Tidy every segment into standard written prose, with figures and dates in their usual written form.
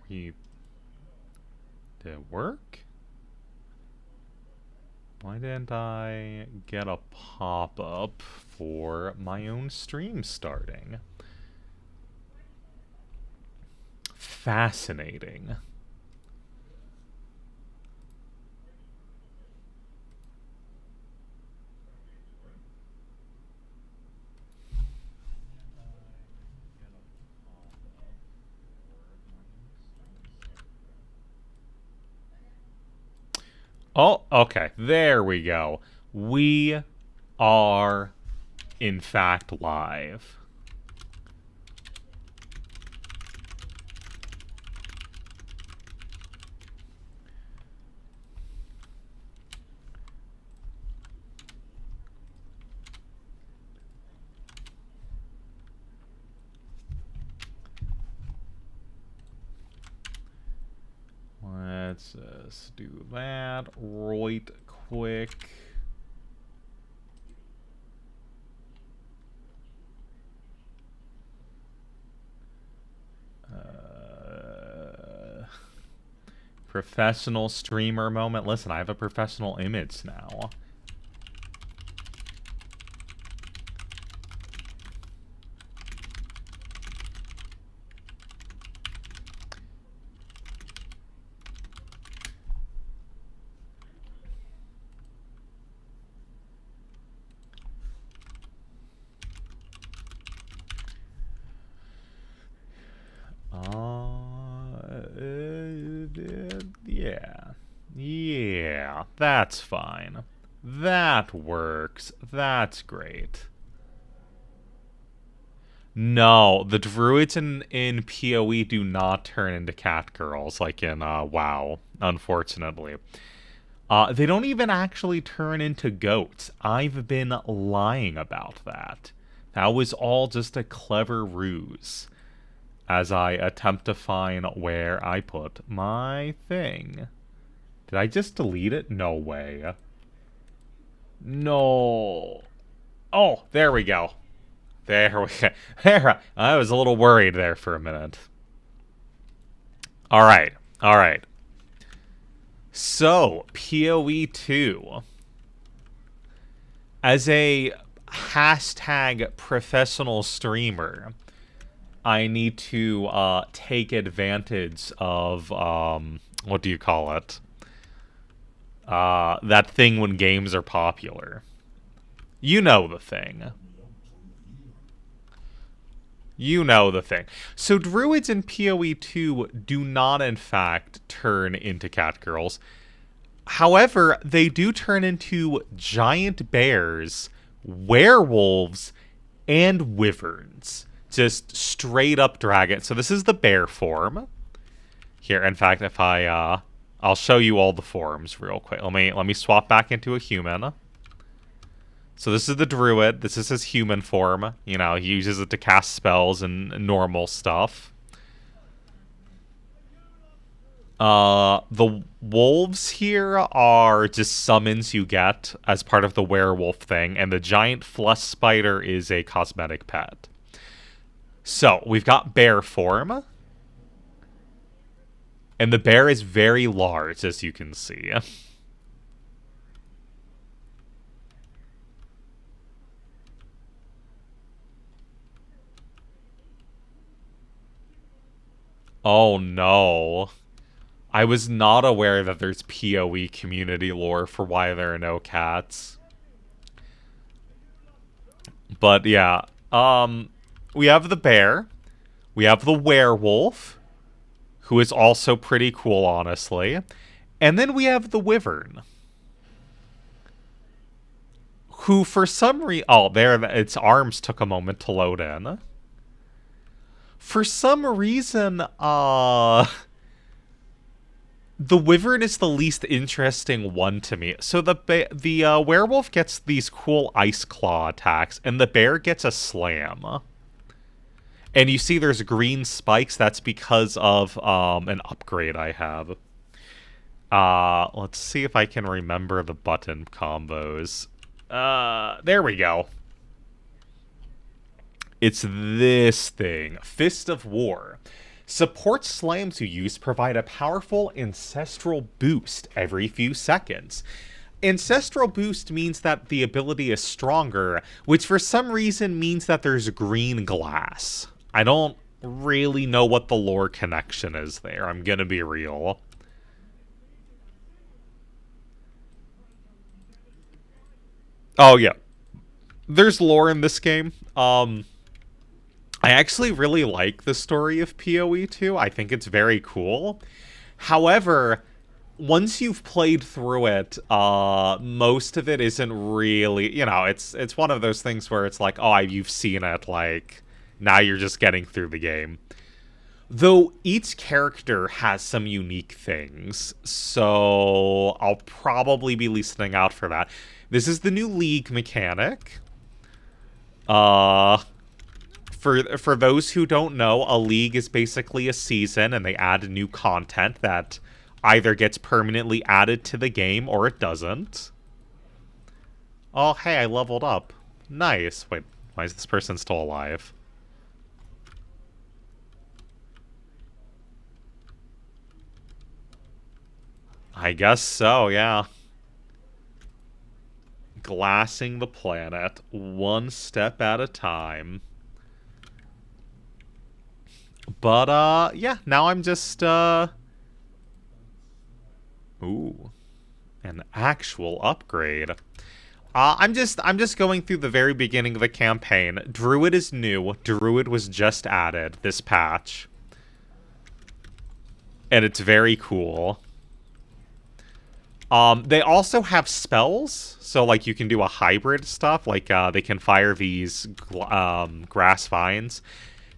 Did it work? Why didn't I get a pop-up for my own stream starting? Fascinating. Oh, okay. There we go. We are, in fact, live. Let's just do that right quick. Professional streamer moment. Listen, I have a professional image now. Yeah. Yeah, that's fine. That works. That's great. No, the druids in PoE do not turn into cat girls like in WoW, unfortunately. They don't even actually turn into goats. I've been lying about that. That was all just a clever ruse as I attempt to find where I put my thing. Did I just delete it? No way. No. Oh, there we go. There we go. There. I was a little worried there for a minute. All right. All right. So, PoE 2. As a hashtag professional streamer, I need to take advantage of, what do you call it? That thing when games are popular. You know the thing. You know the thing. So druids in PoE 2 do not, in fact, turn into catgirls. However, they do turn into giant bears, werewolves, and wyverns. Just straight up dragon. So this is the bear form. Here, in fact, if I'll show you all the forms real quick. Let me swap back into a human. So this is the druid. This is his human form. You know, he uses it to cast spells and normal stuff. The wolves here are just summons you get as part of the werewolf thing, and the giant flesh spider is a cosmetic pet. So, we've got bear form. And the bear is very large, as you can see. Oh no. I was not aware that there's PoE community lore for why there are no cats. But yeah, we have the bear. We have the werewolf, who is also pretty cool, honestly. And then we have the wyvern, who for some reason... Oh, there, its arms took a moment to load in. For some reason, the wyvern is the least interesting one to me. So the werewolf gets these cool ice claw attacks, and the bear gets a slam. And you see there's green spikes. That's because of an upgrade I have. Let's see if I can remember the button combos. There we go. It's this thing. Fist of War. Support slams you use provide a powerful ancestral boost every few seconds. Ancestral boost means that the ability is stronger, which for some reason means that there's green glass. I don't really know what the lore connection is there, I'm gonna be real. Oh yeah, there's lore in this game. I actually really like the story of PoE 2. I think it's very cool. However, once you've played through it, most of it isn't really, it's one of those things where it's like, oh, you've seen it, like, now you're just getting through the game. Though each character has some unique things, so I'll probably be listening out for that. This is the new League mechanic. For those who don't know, a league is basically a season, and they add new content that either gets permanently added to the game or it doesn't. Oh, hey, I leveled up. Nice. Wait, why is this person still alive? I guess so, yeah. Glassing the planet, one step at a time. But, yeah, now I'm just, Ooh. An actual upgrade. I'm just going through the very beginning of the campaign. Druid is new. Druid was just added this patch. And it's very cool. They also have spells, so, like, you can do a hybrid stuff, like, they can fire these, grass vines.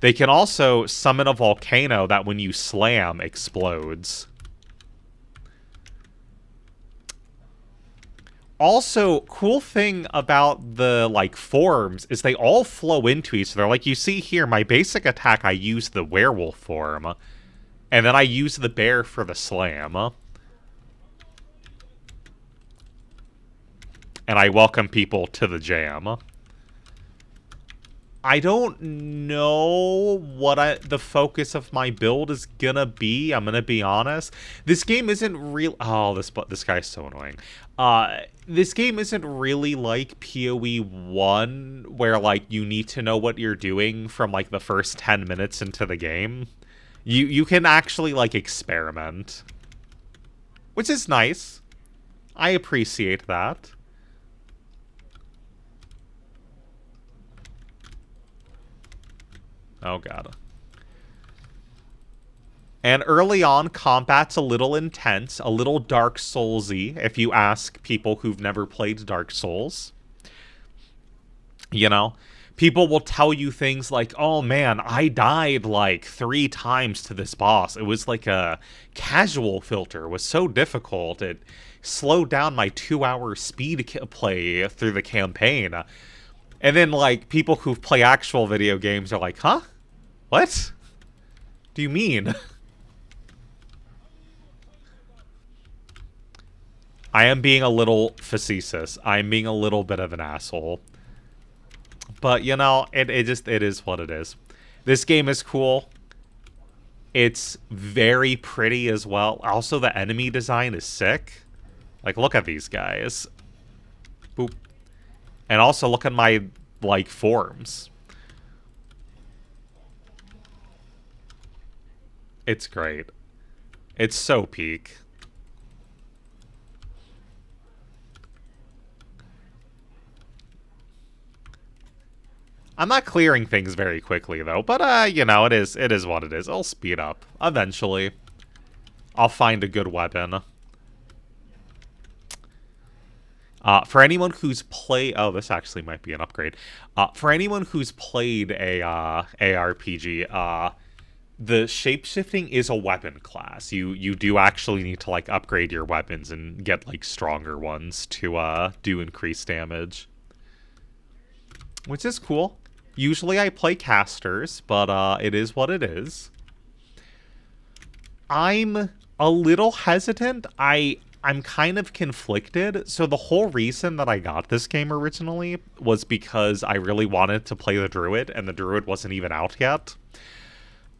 They can also summon a volcano that when you slam, explodes. Also, cool thing about the, like, forms is they all flow into each other. Like, you see here, my basic attack, I use the werewolf form, and then I use the bear for the slam. And I welcome people to the jam. I don't know what the focus of my build is gonna be. I'm gonna be honest. This game isn't real. Oh, this guy's so annoying. This game isn't really like PoE 1, where, like, you need to know what you're doing from, like, the first 10 minutes into the game. You can actually, like, experiment, which is nice. I appreciate that. Oh, God. And early on, combat's a little intense, a little Dark Souls-y, if you ask people who've never played Dark Souls. You know? People will tell you things like, oh man, I died like 3 times to this boss. It was like a casual filter. It was so difficult. It slowed down my 2-hour speed play through the campaign. And then, like, people who play actual video games are like, huh? What? Do you mean? I am being a little facetious. I'm being a little bit of an asshole. But, you know, it is what it is. This game is cool. It's very pretty as well. Also, the enemy design is sick. Like, look at these guys. Boop. And also, look at my, like, forms. It's great. It's so peak. I'm not clearing things very quickly, though. But, you know, it is what it is. I'll speed up. Eventually. I'll find a good weapon. For anyone who's played... Oh, this actually might be an upgrade. For anyone who's played a ARPG, the shapeshifting is a weapon class. You do actually need to, like, upgrade your weapons and get, like, stronger ones to do increased damage. Which is cool. Usually I play casters, but it is what it is. I'm a little hesitant. I'm kind of conflicted. So the whole reason that I got this game originally was because I really wanted to play the Druid, and the Druid wasn't even out yet.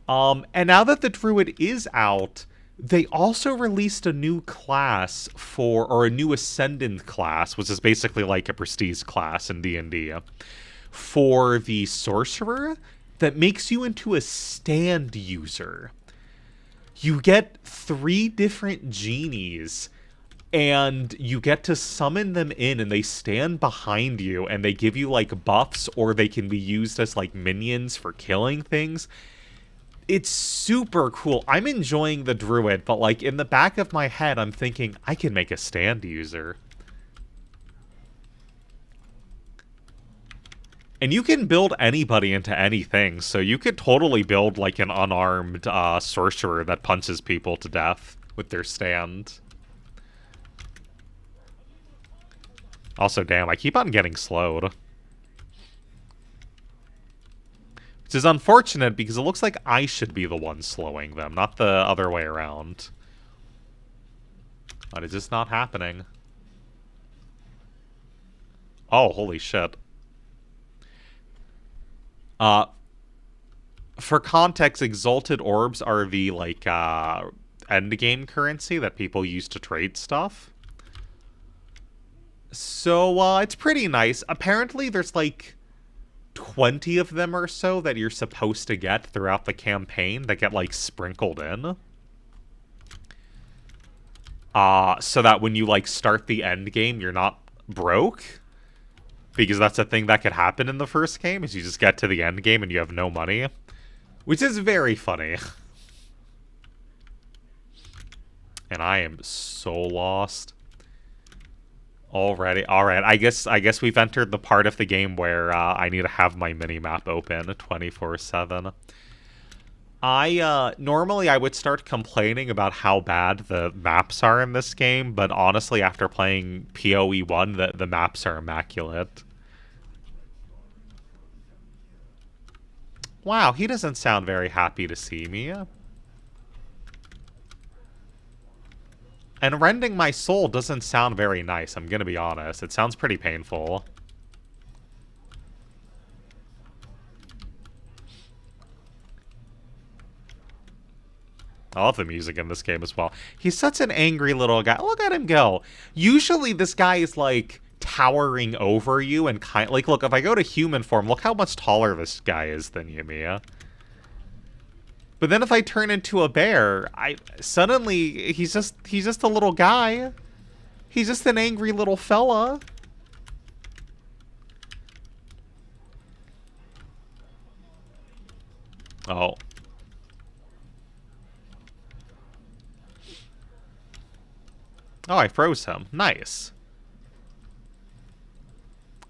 And now that the Druid is out, they also released a new class or a new Ascendant class, which is basically like a Prestige class in D&D, for the Sorcerer that makes you into a stand user. You get 3 different genies, and you get to summon them in, and they stand behind you, and they give you, like, buffs, or they can be used as, like, minions for killing things. It's super cool. I'm enjoying the Druid, but, like, in the back of my head, I'm thinking, I can make a stand user. And you can build anybody into anything, so you could totally build, like, an unarmed sorcerer that punches people to death with their stand. Also, damn, I keep on getting slowed. Which is unfortunate, because it looks like I should be the one slowing them, not the other way around. But it's just not happening. Oh, holy shit. For context, Exalted Orbs are the, like, endgame currency that people use to trade stuff. So, it's pretty nice. Apparently, there's, like, 20 of them or so that you're supposed to get throughout the campaign that get, like, sprinkled in. So that when you, like, start the end game, you're not broke. Because that's a thing that could happen in the first game, is you just get to the end game and you have no money. Which is very funny. And I am so lost already. Alright, I guess we've entered the part of the game where I need to have my mini-map open 24/7. Normally I would start complaining about how bad the maps are in this game, but honestly, after playing PoE 1, the maps are immaculate. Wow, he doesn't sound very happy to see me. And rending my soul doesn't sound very nice, I'm gonna be honest. It sounds pretty painful. I love the music in this game as well. He's such an angry little guy. Look at him go. Usually this guy is, like, towering over you and kind... Like, look, if I go to human form, look how much taller this guy is than you, Mia. But then if I turn into a bear, suddenly he's just a little guy. He's just an angry little fella. Oh. Oh, I froze him. Nice.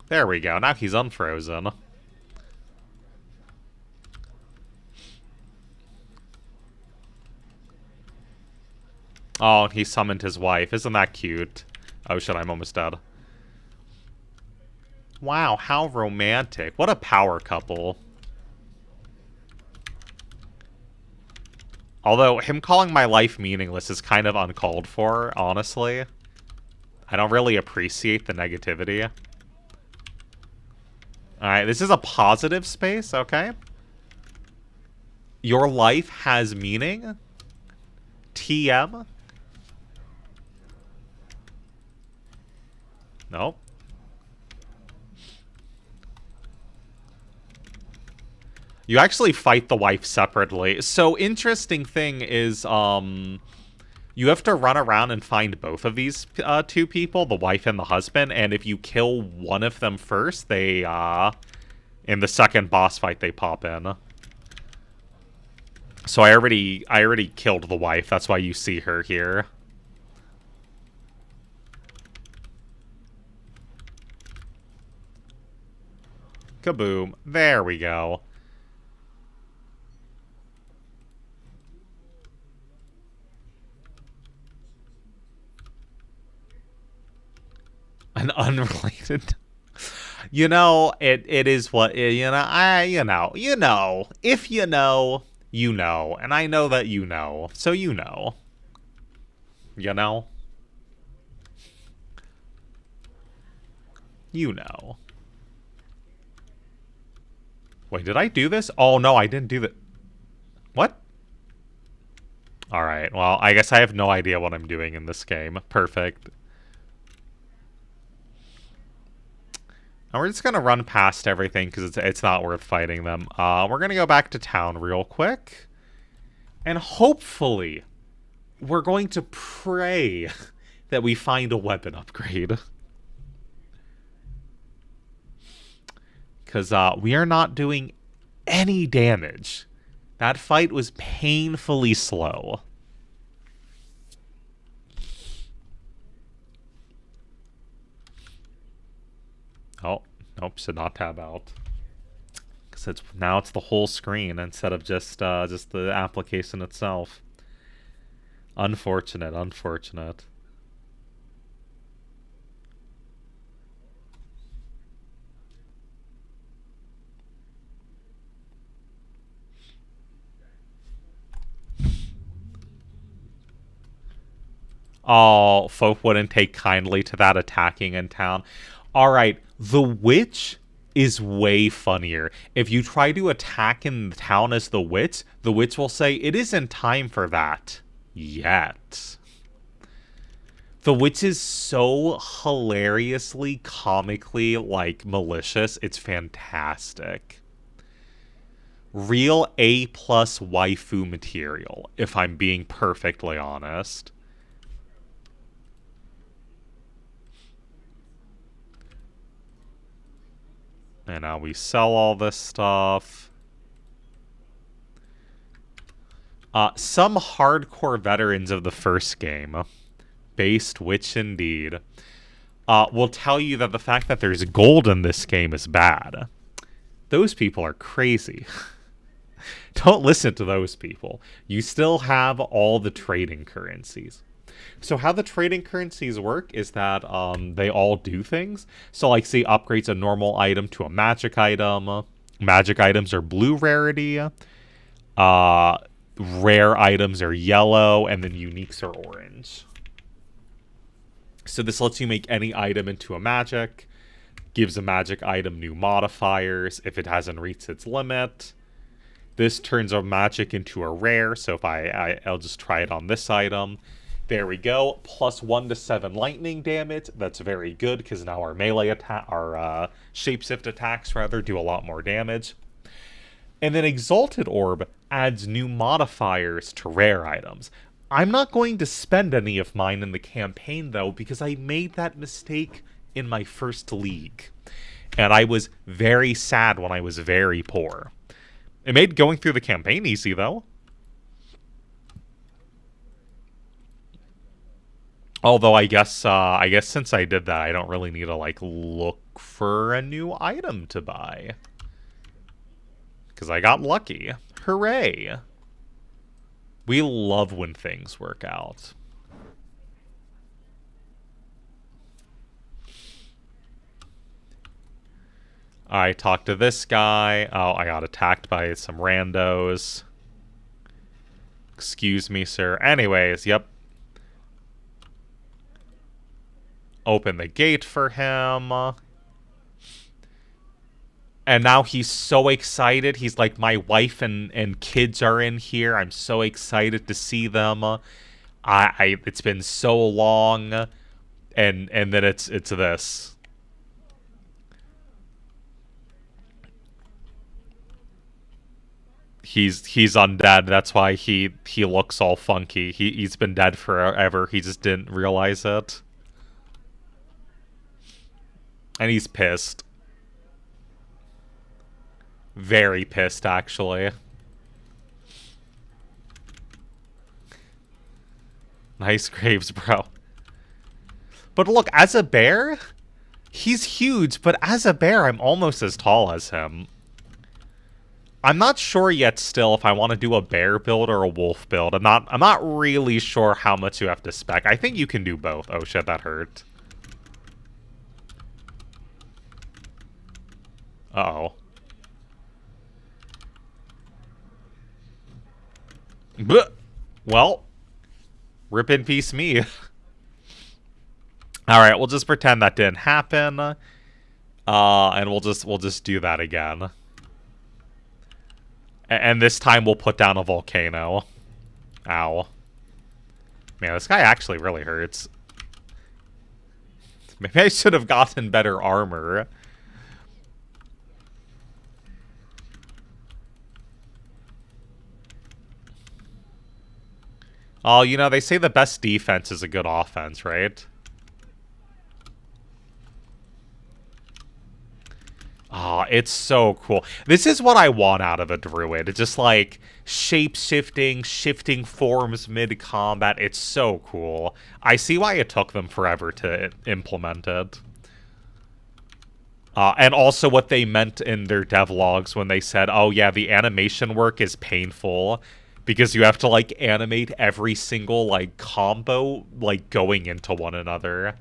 There we go. Now he's unfrozen. Oh, and he summoned his wife. Isn't that cute? Oh shit, I'm almost dead. Wow, how romantic. What a power couple. Although, him calling my life meaningless is kind of uncalled for, honestly. I don't really appreciate the negativity. Alright, this is a positive space, okay? Your life has meaning? TM? Nope. You actually fight the wife separately. So, interesting thing is, you have to run around and find both of these two people, the wife and the husband, and if you kill one of them first, they, in the second boss fight, they pop in. So I already killed the wife, that's why you see her here. Kaboom. There we go. An unrelated... You know, it is what... You know, if you know, you know. And I know that you know. So you know. You know? You know. Wait, did I do this? Oh, no, I didn't do that. What? Alright, well, I guess I have no idea what I'm doing in this game. Perfect. And we're just going to run past everything because it's not worth fighting them. We're going to go back to town real quick. And hopefully, we're going to pray that we find a weapon upgrade. Because we are not doing any damage. That fight was painfully slow. Oh, nope, should not tab out. Because now it's the whole screen instead of just the application itself. Unfortunate, unfortunate. Oh, folk wouldn't take kindly to that attacking in town. Alright, the witch is way funnier. If you try to attack in the town as the witch will say, it isn't time for that yet. The witch is so hilariously, comically, like, malicious. It's fantastic. Real A+ waifu material, if I'm being perfectly honest. And now we sell all this stuff. Some hardcore veterans of the first game, based witch indeed, will tell you that the fact that there's gold in this game is bad. Those people are crazy. Don't listen to those people. You still have all the trading currencies. So how the trading currencies work is that they all do things. So like, say, upgrades a normal item to a magic item. Magic items are blue rarity. Rare items are yellow, and then uniques are orange. So this lets you make any item into a magic. Gives a magic item new modifiers if it hasn't reached its limit. This turns a magic into a rare. So if I'll just try it on this item. There we go. Plus 1 to 7 lightning damage. That's very good because now our melee attack, our shapeshift attacks rather, do a lot more damage. And then Exalted Orb adds new modifiers to rare items. I'm not going to spend any of mine in the campaign though, because I made that mistake in my first league. And I was very sad when I was very poor. It made going through the campaign easy though. Although I guess since I did that, I don't really need to like look for a new item to buy. Because I got lucky. Hooray! We love when things work out. I talked to this guy. Oh, I got attacked by some randos. Excuse me, sir. Anyways, yep. Open the gate for him. And now he's so excited. He's like, my wife and kids are in here. I'm so excited to see them. It's been so long. And then it's this. He's undead. That's why he looks all funky. He's been dead forever. He just didn't realize it. And he's pissed. Very pissed, actually. Nice graves, bro. But look, as a bear, he's huge, but as a bear, I'm almost as tall as him. I'm not sure yet still if I want to do a bear build or a wolf build. I'm not really sure how much you have to spec. I think you can do both. Oh shit, that hurt. Uh-oh. Well, rip in peace me. Alright, we'll just pretend that didn't happen. And we'll just do that again. And this time we'll put down a volcano. Ow. Man, this guy actually really hurts. Maybe I should have gotten better armor. Oh, you know, they say the best defense is a good offense, right? Oh, it's so cool. This is what I want out of a druid. It's just like shape-shifting, shifting forms mid-combat. It's so cool. I see why it took them forever to implement it. And also what they meant in their devlogs when they said, oh yeah, the animation work is painful because you have to like animate every single like combo like going into one another.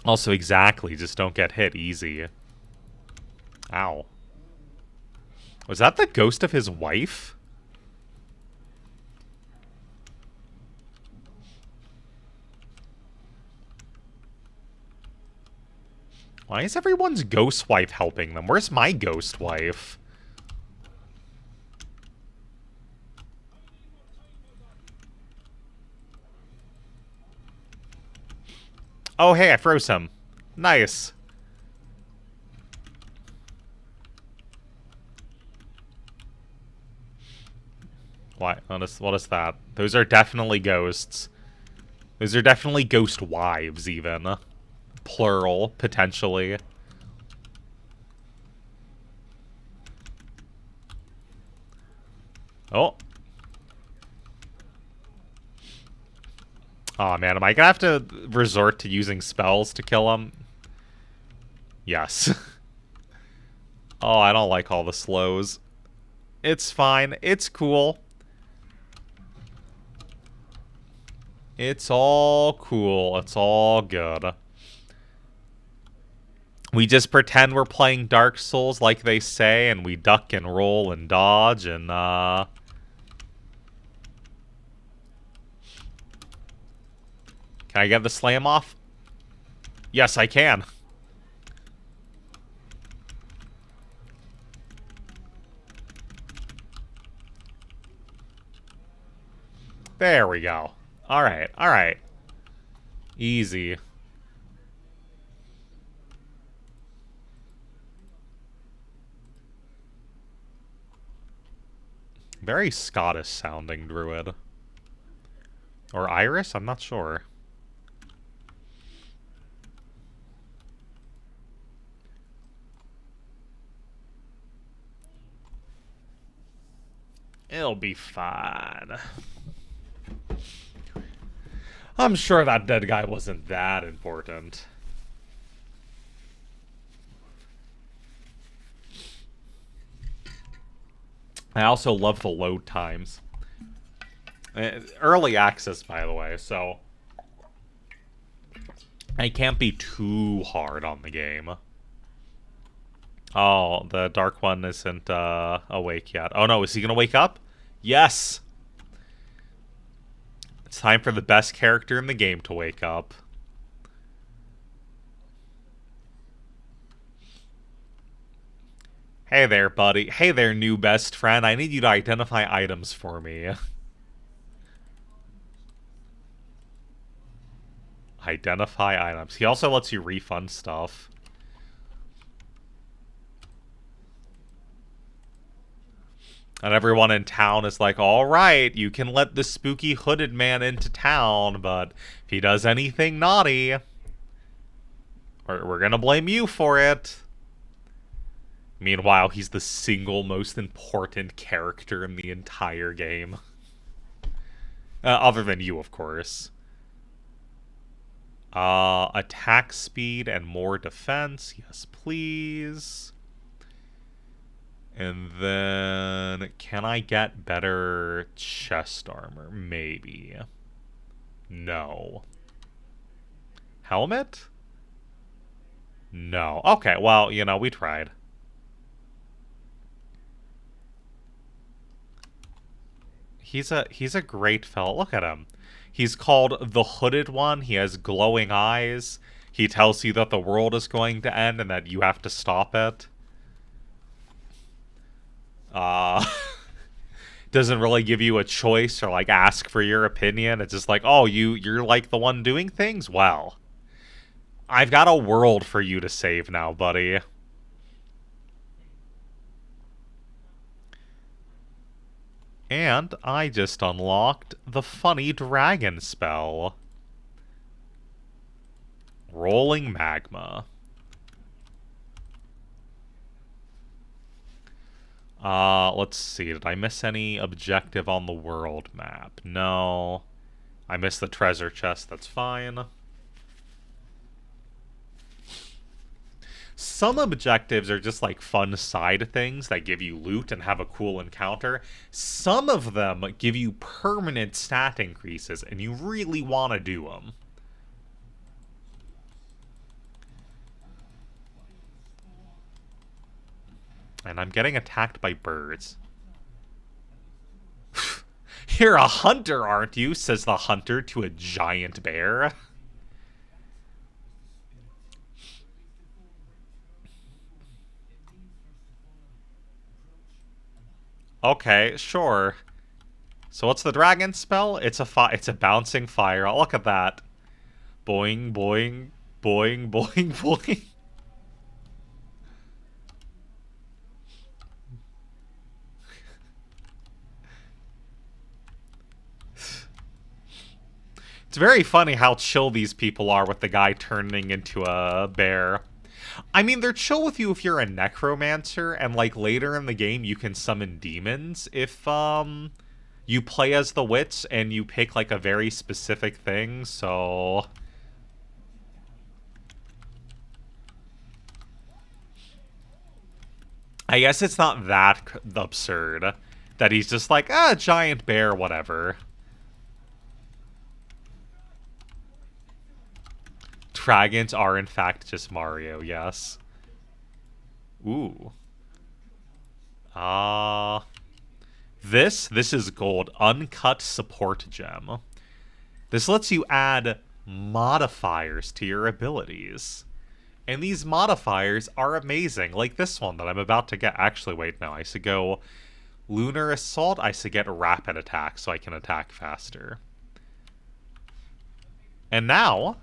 Also, exactly, just don't get hit easy. Ow. Was that the ghost of his wife? Why is everyone's ghost wife helping them? Where's my ghost wife? Oh, hey, I froze him. Nice. What is that? Those are definitely ghosts. Those are definitely ghost wives, even. Plural, potentially. Oh. Oh man, am I gonna have to resort to using spells to kill him? Yes. Oh, I don't like all the slows. It's fine. It's cool. It's all cool. It's all good. We just pretend we're playing Dark Souls like they say, and we duck and roll and dodge, and, Can I get the slam off? Yes, I can. There we go. Alright, alright. Easy. Very Scottish sounding druid. Or Irish? I'm not sure. It'll be fine. I'm sure that dead guy wasn't that important. I also love the load times. Early access, by the way, so I can't be too hard on the game. Oh, the Dark One isn't awake yet. Oh no, is he gonna wake up? Yes! It's time for the best character in the game to wake up. Hey there, buddy. Hey there, new best friend. I need you to identify items for me. Identify items. He also lets you refund stuff. And everyone in town is like, all right, you can let the spooky hooded man into town, but if he does anything naughty, we're gonna blame you for it. Meanwhile, he's the single most important character in the entire game. Other than you, of course. Attack speed and more defense. Yes, please. And then, can I get better chest armor? Maybe. No. Helmet? No. Okay, well, you know, we tried. He's a great fellow. Look at him. He's called the Hooded One. He has glowing eyes. He tells you that the world is going to end and that you have to stop it. Uh, doesn't really give you a choice or like ask for your opinion. It's just like, oh, you're like the one doing things? Well, I've got a world for you to save now, buddy. And I just unlocked the funny dragon spell. Rolling magma. Let's see. Did I miss any objective on the world map? No. I missed the treasure chest. That's fine. Some objectives are just like fun side things that give you loot and have a cool encounter. Some of them give you permanent stat increases, and you really want to do them. And I'm getting attacked by birds. You're a hunter, aren't you? Says the hunter to a giant bear. Okay, sure. So what's the dragon spell? It's a bouncing fire. Oh, look at that. Boing, boing, boing, boing, boing. It's very funny how chill these people are with the guy turning into a bear. I mean, they're chill with you if you're a necromancer, and like later in the game you can summon demons if you play as the witch and you pick like a very specific thing, so I guess it's not that absurd that he's just like, giant bear, whatever. Dragons are in fact just Mario, yes. Ooh. This is gold. Uncut support gem. This lets you add modifiers to your abilities. And these modifiers are amazing. Like this one that I'm about to get. Actually, wait, no. I should go Lunar Assault. I should get Rapid Attack so I can attack faster. And now,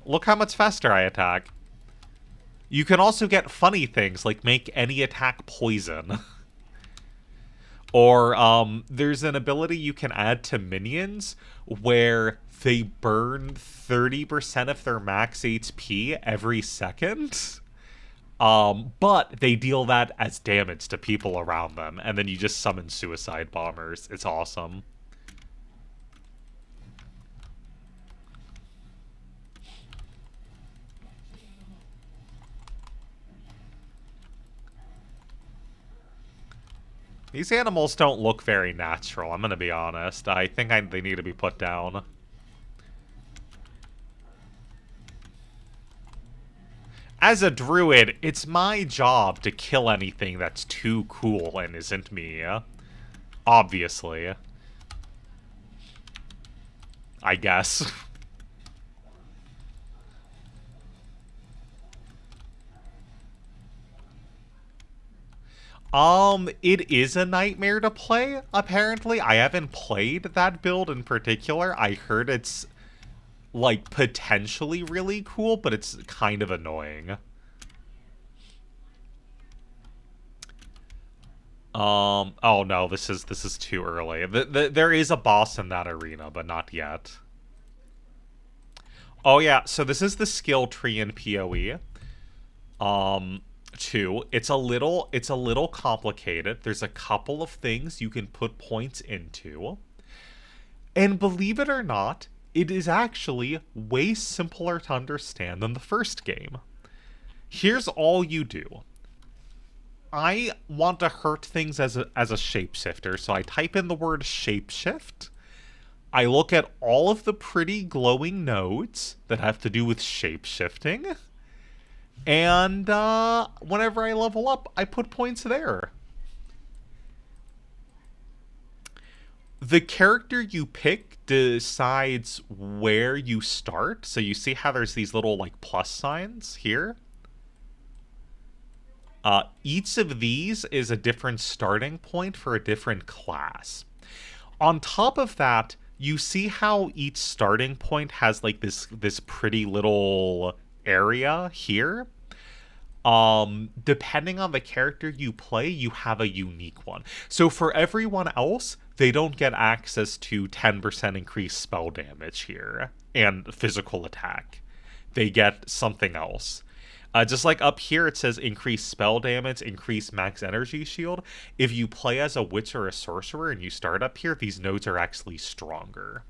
look how much faster I attack. You can also get funny things like make any attack poison. Or there's an ability you can add to minions where they burn 30% of their max HP every second. But they deal that as damage to people around them, and then you just summon suicide bombers. It's awesome. These animals don't look very natural, I'm gonna be honest. I think they need to be put down. As a druid, it's my job to kill anything that's too cool and isn't me. Obviously. I guess. It is a nightmare to play, apparently. I haven't played that build in particular. I heard it's, like, potentially really cool, but it's kind of annoying. Oh no, this is too early. There is a boss in that arena, but not yet. Oh yeah, so this is the skill tree in PoE. Two, it's a little complicated. There's a couple of things you can put points into. And believe it or not, it is actually way simpler to understand than the first game. Here's all you do. I want to hurt things as a shapeshifter, so I type in the word shapeshift. I look at all of the pretty glowing nodes that have to do with shapeshifting. And whenever I level up, I put points there. The character you pick decides where you start. So you see how there's these little like plus signs here? Each of these is a different starting point for a different class. On top of that, you see how each starting point has like this pretty little area here. Depending on the character you play, you have a unique one. So for everyone else, they don't get access to 10% increased spell damage here and physical attack. They get something else. Just like up here, it says increase spell damage, increase max energy shield. If you play as a witch or a sorcerer and you start up here, these nodes are actually stronger.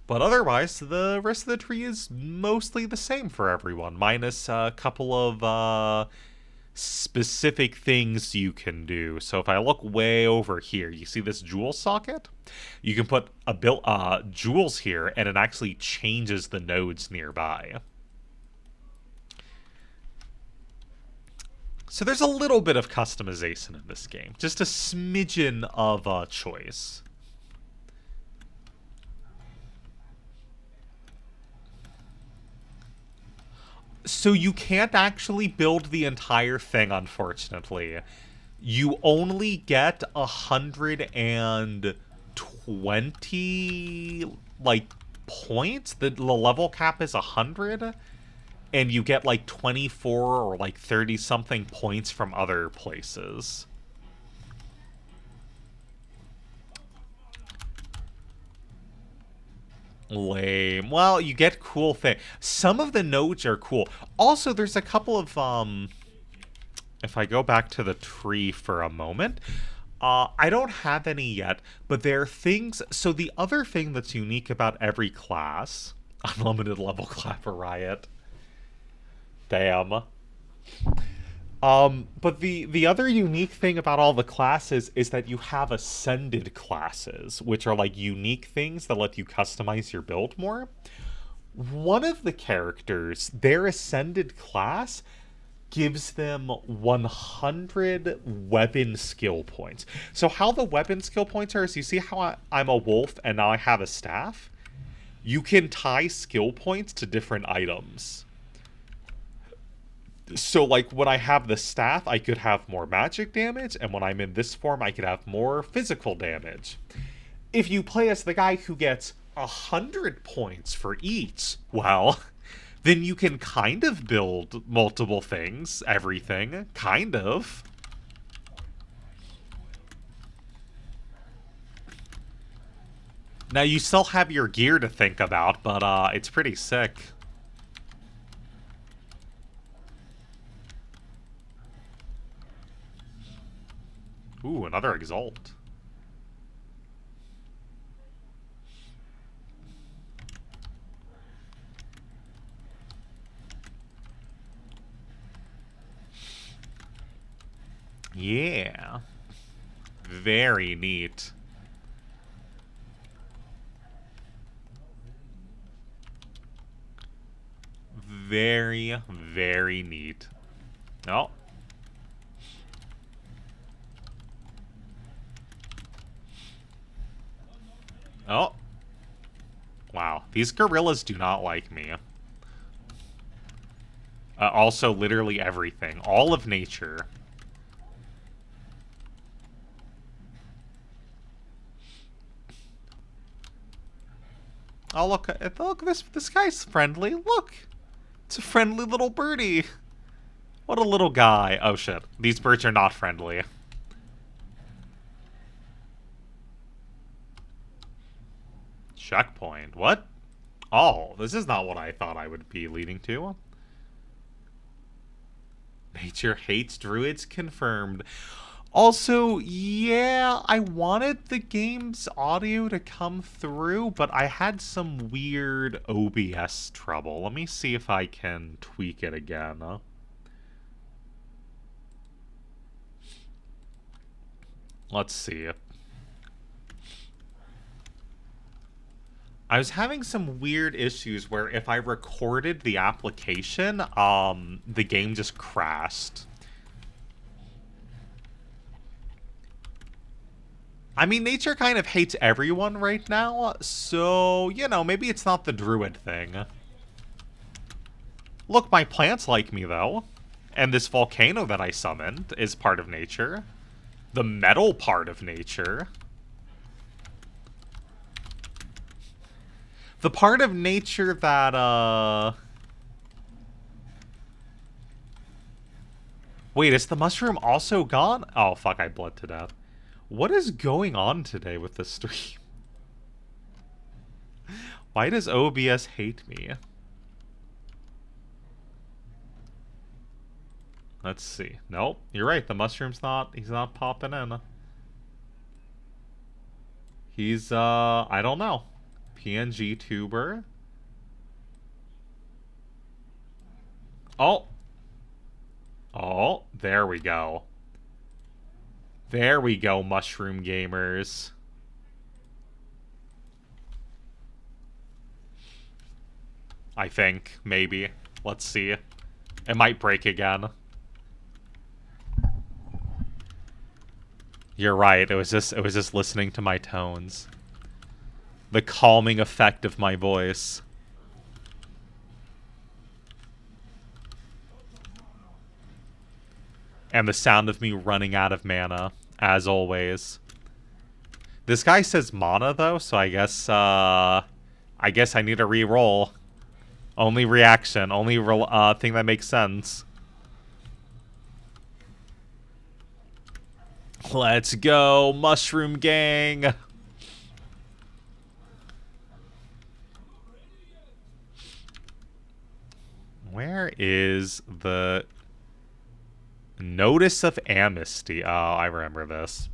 But otherwise, the rest of the tree is mostly the same for everyone, minus a couple of specific things you can do. So if I look way over here, you see this jewel socket? You can put jewels here, and it actually changes the nodes nearby. So there's a little bit of customization in this game. Just a smidgen of choice. So you can't actually build the entire thing, unfortunately. You only get 120, like, points. The level cap is 100. And you get, like, 24 or, like, 30-something points from other places. Lame. Well, you get cool things. Some of the nodes are cool. Also, there's a couple of, if I go back to the tree for a moment, I don't have any yet, but there are things. So the other thing that's unique about every class, unlimited level clapper riot. Damn. But the other unique thing about all the classes is that you have ascended classes, which are like unique things that let you customize your build more. One of the characters, their ascended class, gives them 100 weapon skill points. So how the weapon skill points are is, you see how I'm a wolf and now I have a staff? You can tie skill points to different items. So, like, when I have the staff, I could have more magic damage, and when I'm in this form, I could have more physical damage. If you play as the guy who gets 100 points for each, well, then you can kind of build multiple things, everything, kind of. Now, you still have your gear to think about, but it's pretty sick. Ooh, another Exalt. Yeah. Very neat. Very, very neat. Oh. Oh. Wow. These gorillas do not like me. Also, literally everything. All of nature. Oh, look. Look, this guy's friendly. Look. It's a friendly little birdie. What a little guy. Oh, shit. These birds are not friendly. Checkpoint. What? Oh, this is not what I thought I would be leading to. Nature hates druids, confirmed. Also, yeah, I wanted the game's audio to come through, but I had some weird OBS trouble. Let me see if I can tweak it again. Let's see. I was having some weird issues where if I recorded the application, the game just crashed. I mean, nature kind of hates everyone right now, so, you know, maybe it's not the druid thing. Look, my plants like me, though. And this volcano that I summoned is part of nature. The metal part of nature. The part of nature that, Wait, is the mushroom also gone? Oh, fuck, I bled to death. What is going on today with this stream? Why does OBS hate me? Let's see. Nope, you're right. The mushroom's he's not popping in. He's, I don't know. PNG tuber. Oh. Oh, there we go. There we go, mushroom gamers. I think, maybe. Let's see. It might break again. You're right, it was just listening to my tones. The calming effect of my voice. And the sound of me running out of mana, as always. This guy says mana, though, so I guess I need to re-roll. Only reaction, only thing that makes sense. Let's go, Mushroom Gang! Where is the Notice of Amnesty? Oh, I remember this.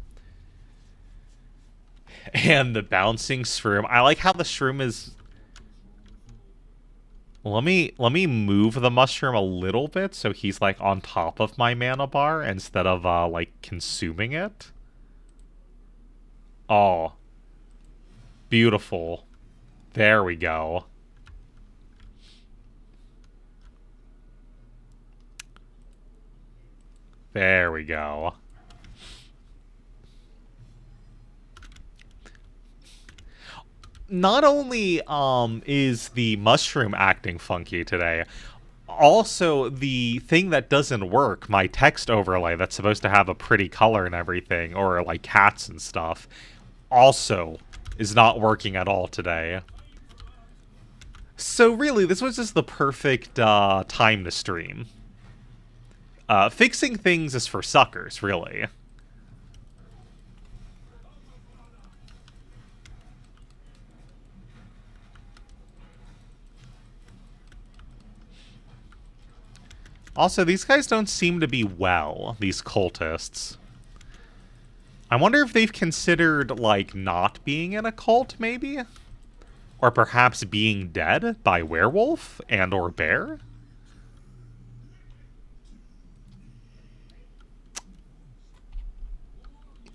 And the bouncing shroom. I like how the shroom is... Let me move the mushroom a little bit so he's like on top of my mana bar instead of like consuming it. Oh. Beautiful. There we go. There we go. Not only is the mushroom acting funky today, also the thing that doesn't work, my text overlay that's supposed to have a pretty color and everything, or like cats and stuff, also is not working at all today. So really, this was just the perfect time to stream. Fixing things is for suckers, really. Also, these guys don't seem to be well, these cultists. I wonder if they've considered, like, not being in a cult, maybe? Or perhaps being dead by werewolf and or bear?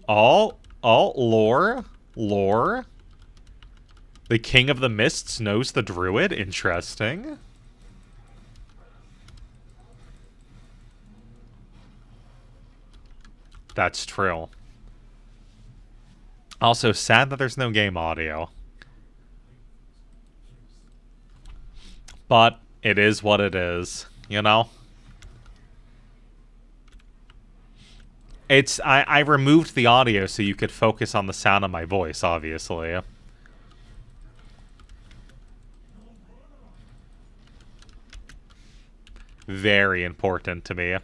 Oh, lore. The King of the Mists knows the Druid. Interesting. That's true. Also, sad that there's no game audio. But it is what it is, you know? I removed the audio so you could focus on the sound of my voice, obviously. Very important to me.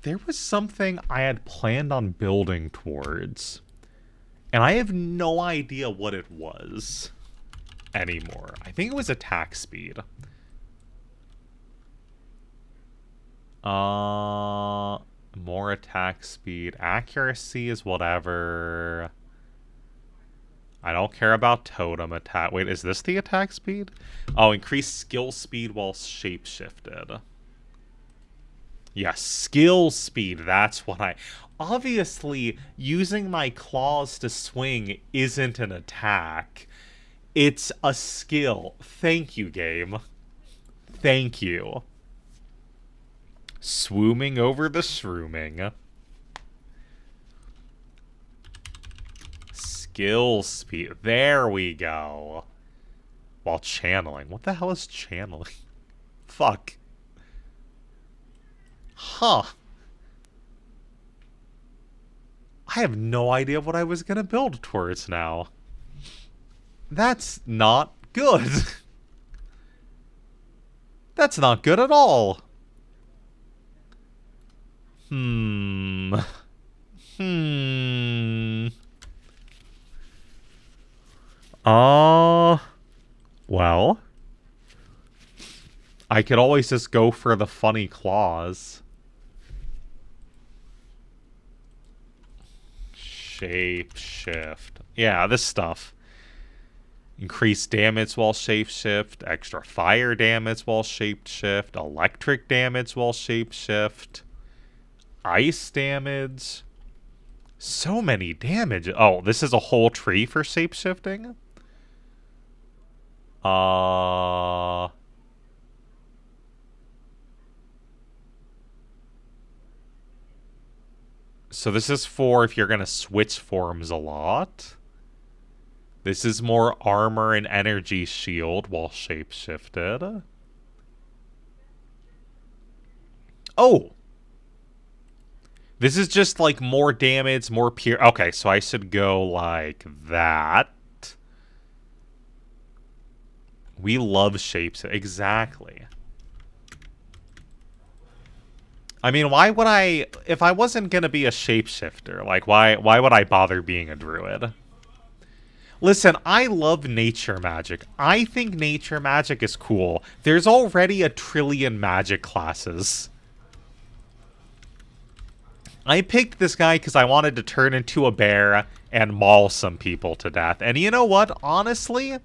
There was something I had planned on building towards. And I have no idea what it was anymore. I think it was attack speed. More attack speed. Accuracy is whatever. I don't care about totem attack. Wait, is this the attack speed? Oh, increase skill speed while shapeshifted. Yes, skill speed. That's what I... Obviously, using my claws to swing isn't an attack. It's a skill. Thank you, game. Thank you. Swooming over the shrooming. Skill speed. There we go. While channeling. What the hell is channeling? Fuck. Huh. I have no idea what I was going to build towards now. That's not good. That's not good at all. Hmm. Well, I could always just go for the funny claws. Shapeshift. Yeah, this stuff. Increased damage while shapeshift, extra fire damage while shapeshift, electric damage while shapeshift, ice damage. So many damage. Oh, this is a whole tree for shapeshifting? So this is for if you're going to switch forms a lot. This is more armor and energy shield while shapeshifted. Oh! This is just like more damage, more pure. Okay, so I should go like that. We love shapes. Exactly. I mean, why would I... If I wasn't going to be a shapeshifter, like, why would I bother being a druid? Listen, I love nature magic. I think nature magic is cool. There's already a trillion magic classes. I picked this guy because I wanted to turn into a bear and maul some people to death. And you know what? Honestly,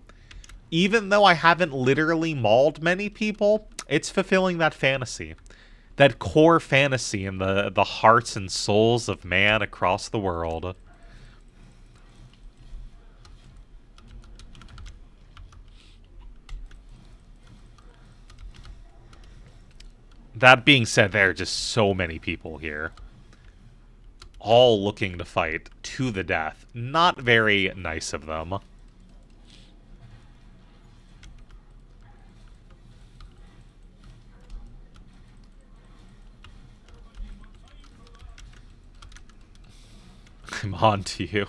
even though I haven't literally mauled many people, it's fulfilling that fantasy. That core fantasy in the hearts and souls of man across the world. That being said, there are just so many people here. All looking to fight to the death. Not very nice of them. I'm on to you.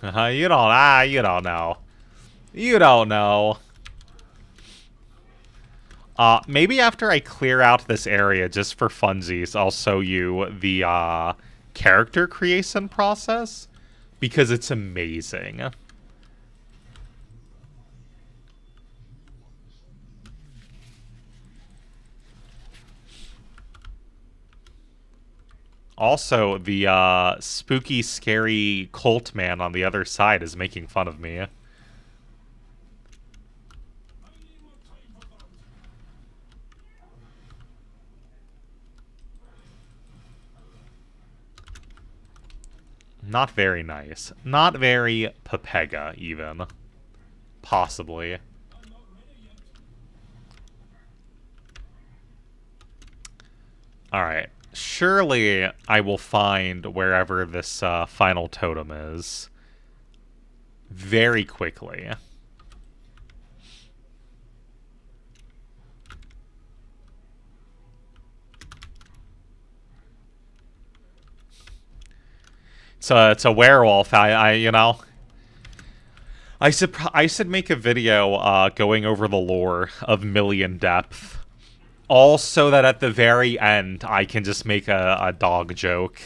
You don't know. You don't know. Maybe after I clear out this area, just for funsies, I'll show you the, character creation process. Because it's amazing. Also, the, spooky, scary cult man on the other side is making fun of me. Not very nice. Not very Pepega, even. Possibly. Alright. Surely I will find wherever this final totem is. Very quickly. It's a werewolf. You know, I should make a video going over the lore of Million Depth, all so that at the very end I can just make a dog joke.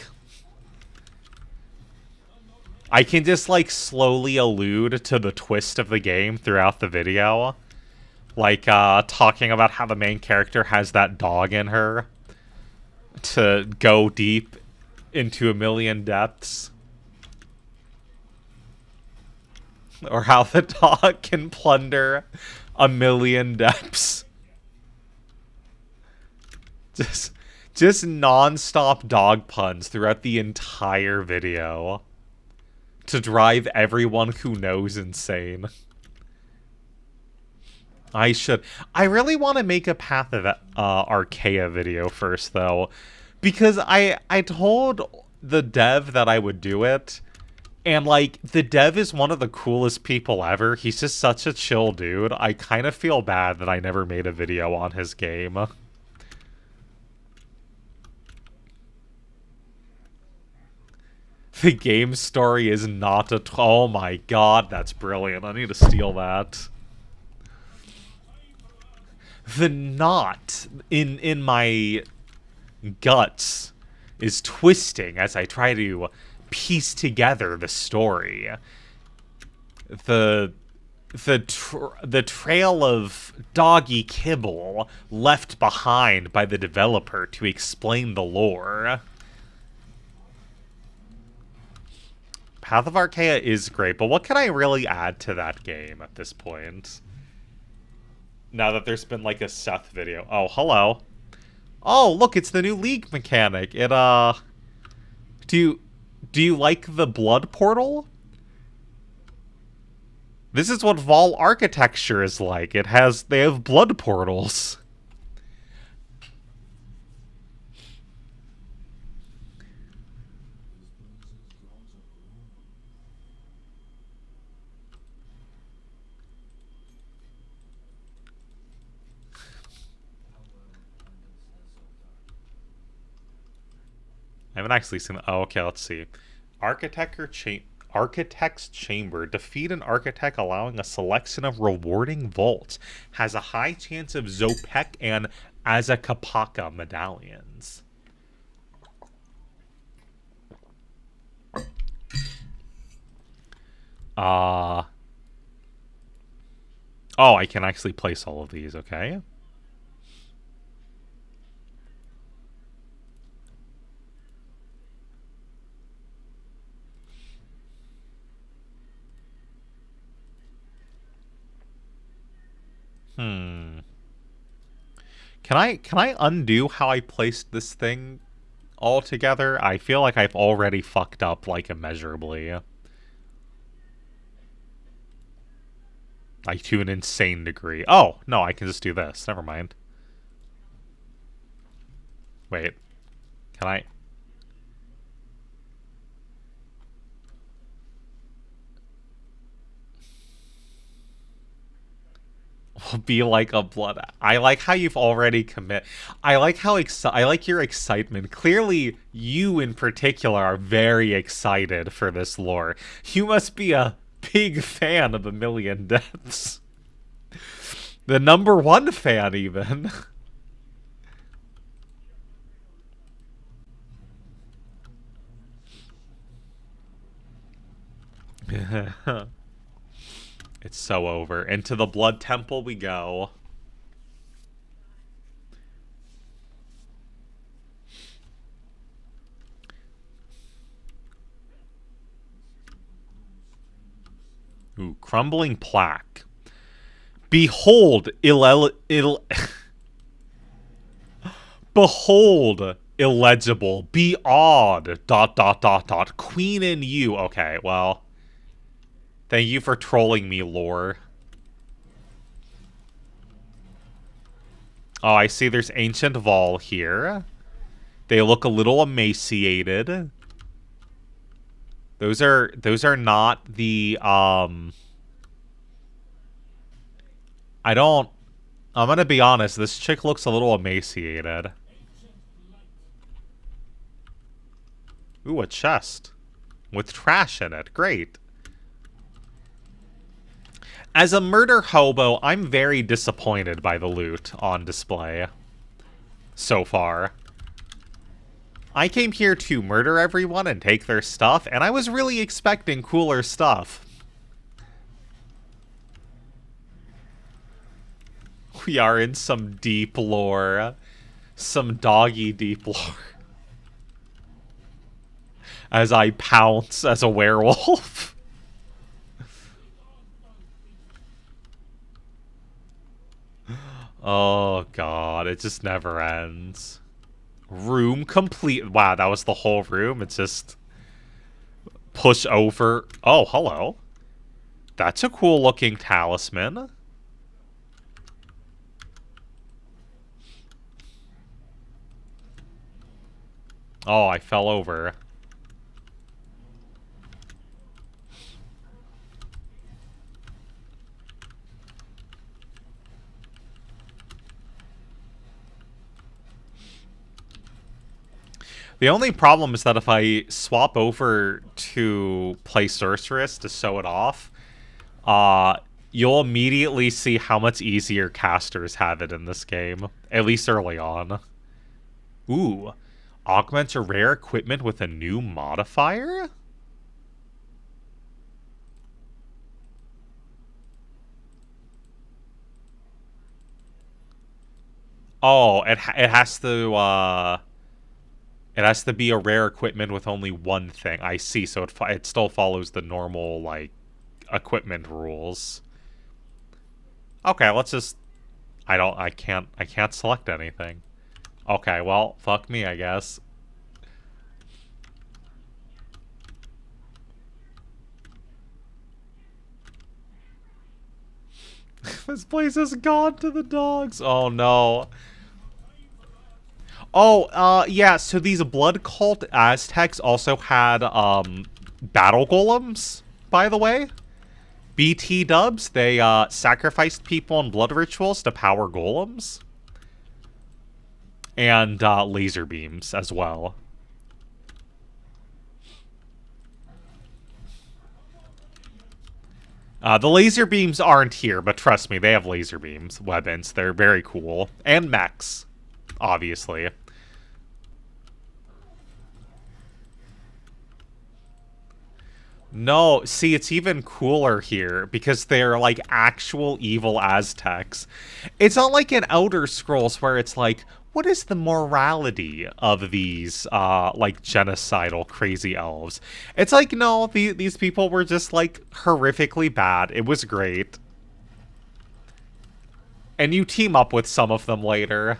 I can just like slowly allude to the twist of the game throughout the video, like talking about how the main character has that dog in her to go deep into a million depths. Or how the dog can plunder a million depths. Just non-stop dog puns throughout the entire video. To drive everyone who knows insane. I really want to make a Path of Archaea video first, though. Because I told the dev that I would do it, And, like, the dev is one of the coolest people ever. He's just such a chill dude. I kind of feel bad that I never made a video on his game. The game story is not a... Oh my god, that's brilliant. I need to steal that. The knot in my guts is twisting as I try to piece together the story. The trail of doggy kibble left behind by the developer to explain the lore. Path of Archaea is great, but what can I really add to that game at this point? Now that there's been, like, a Seth video. Oh, hello. Oh, look, it's the new League mechanic. It, Do you like the blood portal? This is what Vol architecture is like. They have blood portals. I haven't actually seen... Oh, okay, let's see. Architect's Chamber. Defeat an architect, allowing a selection of rewarding vaults. Has a high chance of Zopek and Azakapaka medallions. Oh, I can actually place all of these, okay. Can I undo how I placed this thing all together? I feel like I've already fucked up, like, immeasurably. Like, to an insane degree. Oh, no, I can just do this. Never mind. Wait. Can I... Will be like a blood... I like how you've already commit... I like how I like your excitement. Clearly, you in particular are very excited for this lore. You must be a big fan of A Million Deaths. The #1 fan, even. It's so over. Into the Blood Temple we go. Ooh, Crumbling Plaque. Behold, Behold, illegible. Be odd. ... Queen in you. Okay, well... Thank you for trolling me, lore. Oh, I see there's Ancient Vol here. They look a little emaciated. Those are not the, I'm gonna be honest, this chick looks a little emaciated. Ooh, a chest. With trash in it. Great. As a murder hobo, I'm very disappointed by the loot on display so far. I came here to murder everyone and take their stuff, and I was really expecting cooler stuff. We are in some deep lore. Some doggy deep lore. As I pounce as a werewolf. Oh, God. It just never ends. Room complete. Wow, that was the whole room. It's just... push over. Oh, hello. That's a cool-looking talisman. Oh, I fell over. The only problem is that if I swap over to play Sorceress to show it off, uh, you'll immediately see how much easier casters have it in this game, at least early on. Ooh, augments a rare equipment with a new modifier? Oh, it has to be a rare equipment with only one thing. I see. So it still follows the normal like equipment rules. Okay, let's just I can't select anything. Okay, well, fuck me, I guess. This place has gone to the dogs. Oh no. Oh, yeah, so these blood cult Aztecs also had battle golems, by the way. BT dubs, they sacrificed people in blood rituals to power golems. And laser beams as well. The laser beams aren't here, but trust me, they have laser beams, weapons. They're very cool. And mechs, obviously. No, see, it's even cooler here because they're like actual evil Aztecs. It's not like in Elder Scrolls where it's like, what is the morality of these like genocidal crazy elves? It's like, no, these people were just like horrifically bad. It was great. And you team up with some of them later.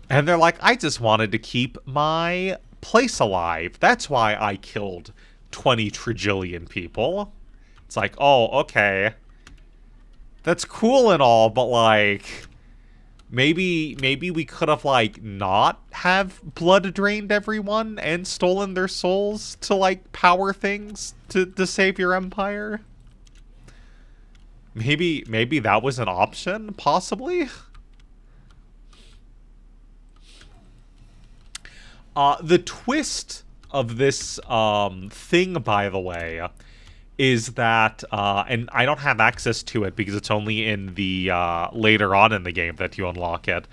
And they're like, I just wanted to keep my place alive. That's why I killed 20 trillion people. It's like, oh, okay. That's cool and all, but like maybe we could have like not have blood drained everyone and stolen their souls to like power things to save your empire. Maybe that was an option, possibly. The twist of this thing, by the way, is that, and I don't have access to it because it's only in the later on in the game that you unlock it.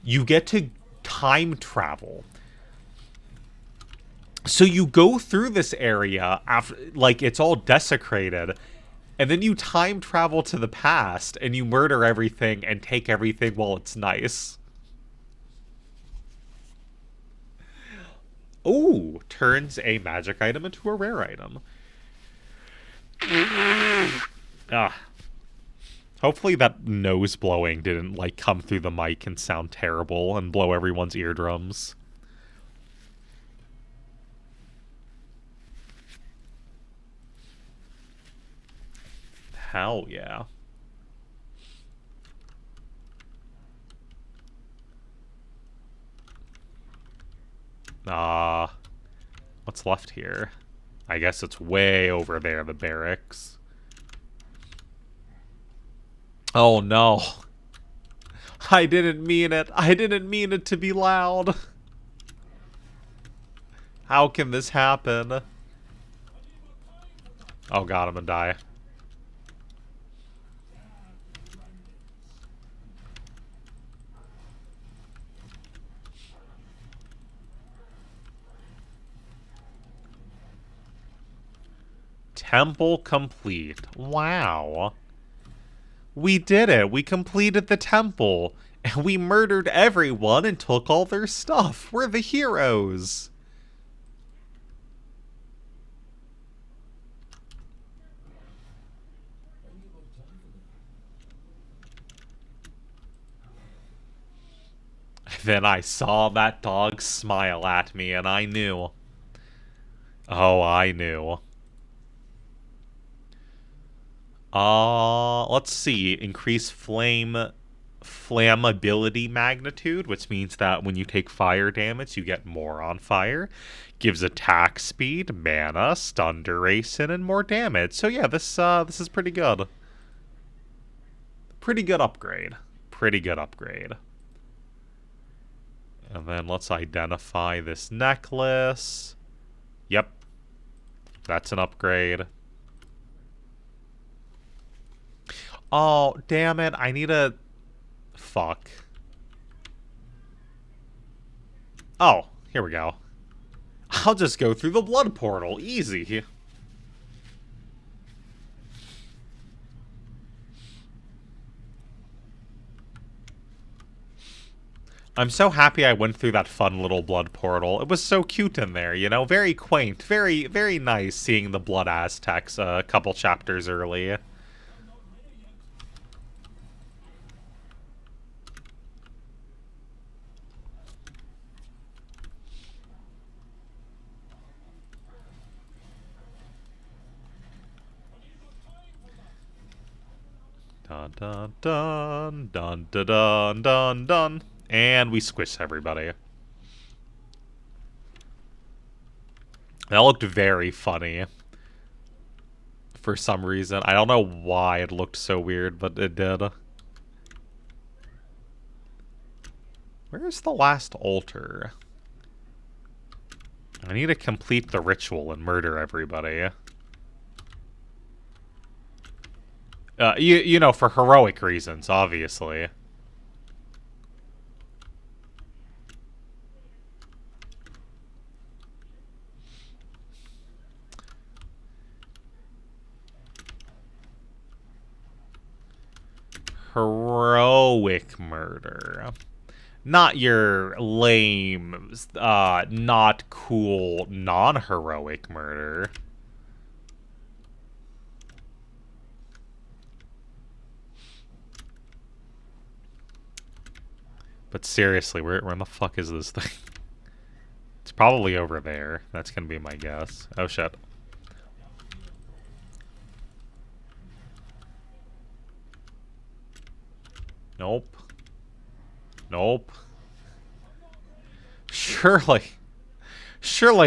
You get to time travel. So you go through this area after, like, it's all desecrated, and then you time travel to the past and you murder everything and take everything while it's nice. Ooh, turns a magic item into a rare item. Ah. Hopefully that nose blowing didn't, like, come through the mic and sound terrible and blow everyone's eardrums. Hell yeah. What's left here? I guess it's way over there, the barracks. Oh no. I didn't mean it. I didn't mean it to be loud. How can this happen? Oh god, I'm gonna die. Temple complete. Wow. We did it. We completed the temple. And we murdered everyone and took all their stuff. We're the heroes. Then I saw that dog smile at me and I knew. Oh, I knew. Let's see. Increase flammability magnitude, which means that when you take fire damage, you get more on fire. Gives attack speed, mana, stun duration, and more damage. So yeah, this is pretty good. Pretty good upgrade. Pretty good upgrade. And then let's identify this necklace. Yep. That's an upgrade. Oh, damn it. I need a... Fuck. Oh, here we go. I'll just go through the blood portal. Easy. I'm so happy I went through that fun little blood portal. It was so cute in there, you know? Very quaint. Very, very nice seeing the blood Aztecs a couple chapters early. Dun dun dun dun dun dun dun dun. And we squish everybody. That looked very funny. For some reason. I don't know why it looked so weird, but it did. Where's the last altar? I need to complete the ritual and murder everybody. You know, for heroic reasons, obviously. Heroic murder. Not your lame, not cool, non-heroic murder. But seriously, where in the fuck is this thing? It's probably over there. That's gonna be my guess. Oh shit. Nope. Nope. Surely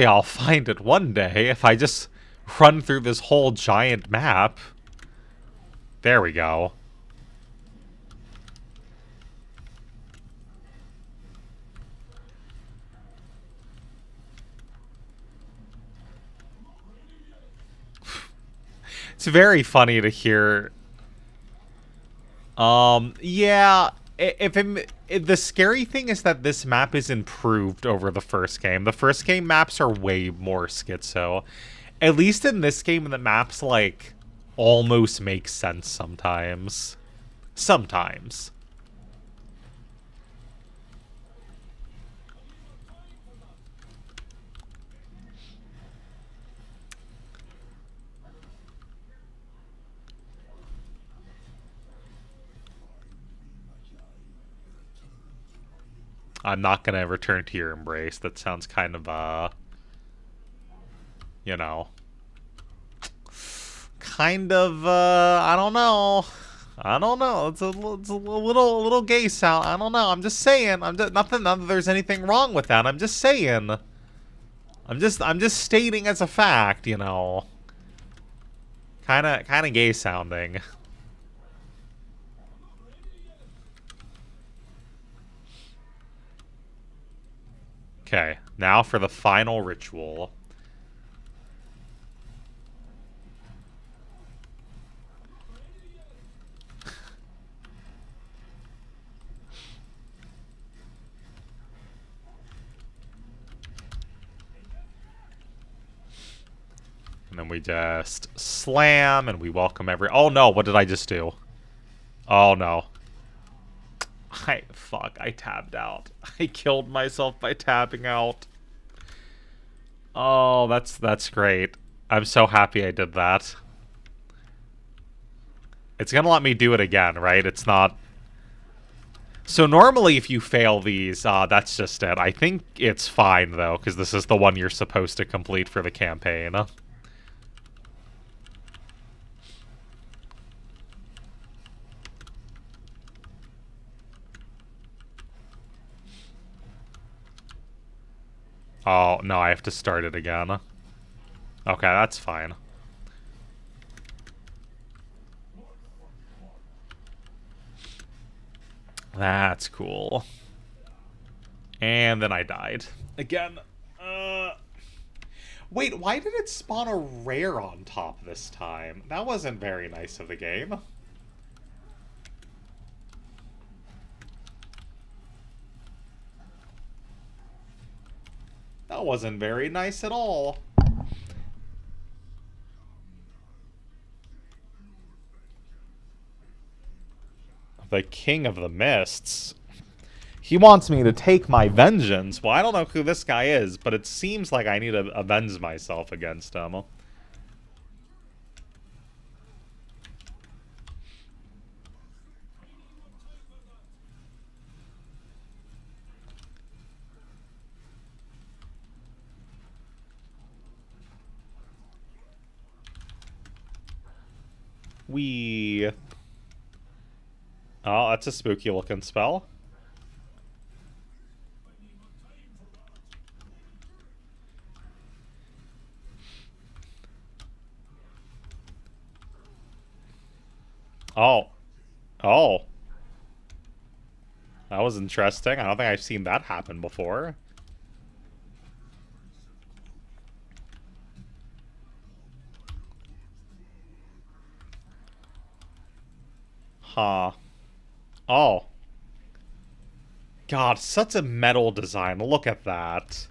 I'll find it one day if I just run through this whole giant map. There we go. It's very funny to hear. Yeah. The scary thing is that this map is improved over the first game. The first game maps are way more schizo. At least in this game, the maps, like, almost make sense sometimes. Sometimes. I'm not gonna return to your embrace. That sounds kind of, you know, kind of, I don't know. I don't know. It's a little gay sound. I don't know. I'm just saying. I'm just not that there's anything wrong with that. I'm just saying. I'm just stating as a fact, you know. Kind of gay sounding. Okay, now for the final ritual. And then we just slam and we welcome every... Oh no, what did I just do? Oh no. Fuck, I tabbed out. I killed myself by tabbing out. Oh, that's great. I'm so happy I did that. It's gonna let me do it again, right? It's not... So normally if you fail these, that's just it. I think it's fine, though, because this is the one you're supposed to complete for the campaign. Oh, no, I have to start it again. Okay, that's fine. That's cool. And then I died. Again. Wait, why did it spawn a rare on top this time? That wasn't very nice of the game. That wasn't very nice at all. The King of the Mists. He wants me to take my vengeance. Well, I don't know who this guy is, but it seems like I need to avenge myself against him. Oh, that's a spooky looking spell. Oh. Oh. That was interesting. I don't think I've seen that happen before. Huh. Oh. God, such a metal design. Look at that.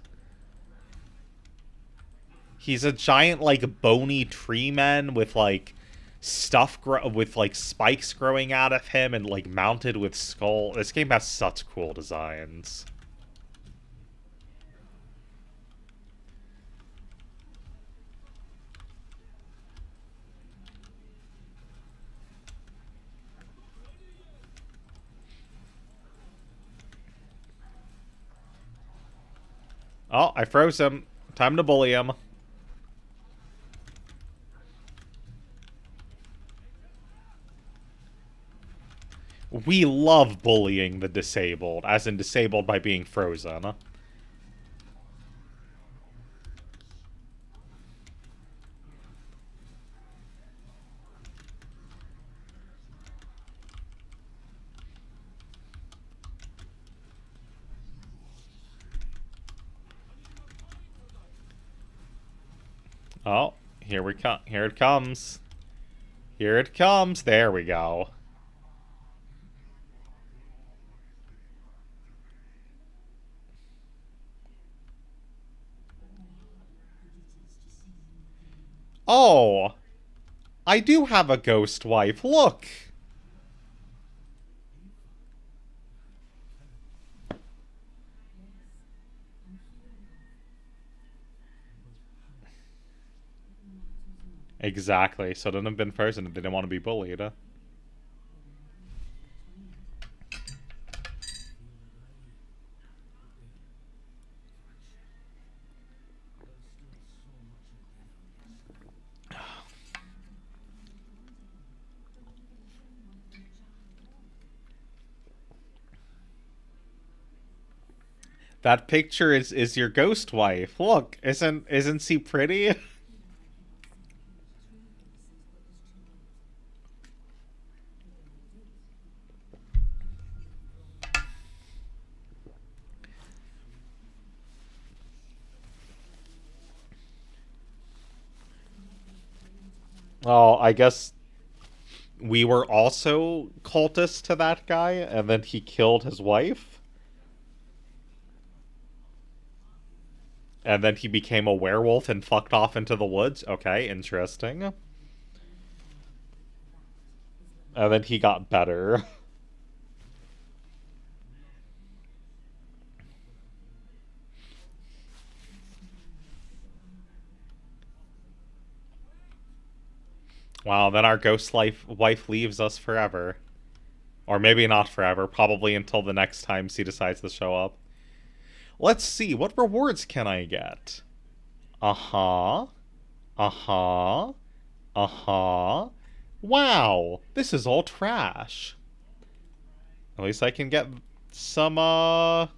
He's a giant, like, bony tree man with, like, with, like, spikes growing out of him and, like, mounted with skull. This game has such cool designs. Oh, I froze him. Time to bully him. We love bullying the disabled, as in disabled by being frozen. Oh, here we come. Here it comes. Here it comes. There we go. Oh, I do have a ghost wife. Look. Exactly. So it wouldn't have been frozen if they didn't want to be bullied. That picture is your ghost wife. Look, isn't she pretty? Oh, I guess we were also cultists to that guy, and then he killed his wife. And then he became a werewolf and fucked off into the woods. Okay, interesting. And then he got better. Wow, then our ghost wife leaves us forever. Or maybe not forever, probably until the next time she decides to show up. Let's see, what rewards can I get? Uh-huh. Uh-huh. Uh-huh. Wow, this is all trash. At least I can get some, of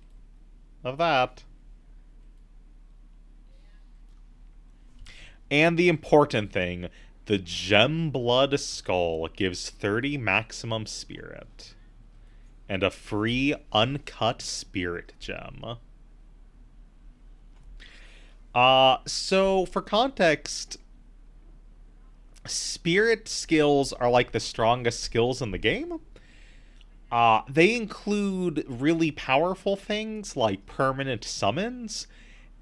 that. And the important thing, the Gem Blood Skull gives 30 maximum spirit. and a free uncut spirit gem. So for context, spirit skills are like the strongest skills in the game. They include really powerful things like permanent summons,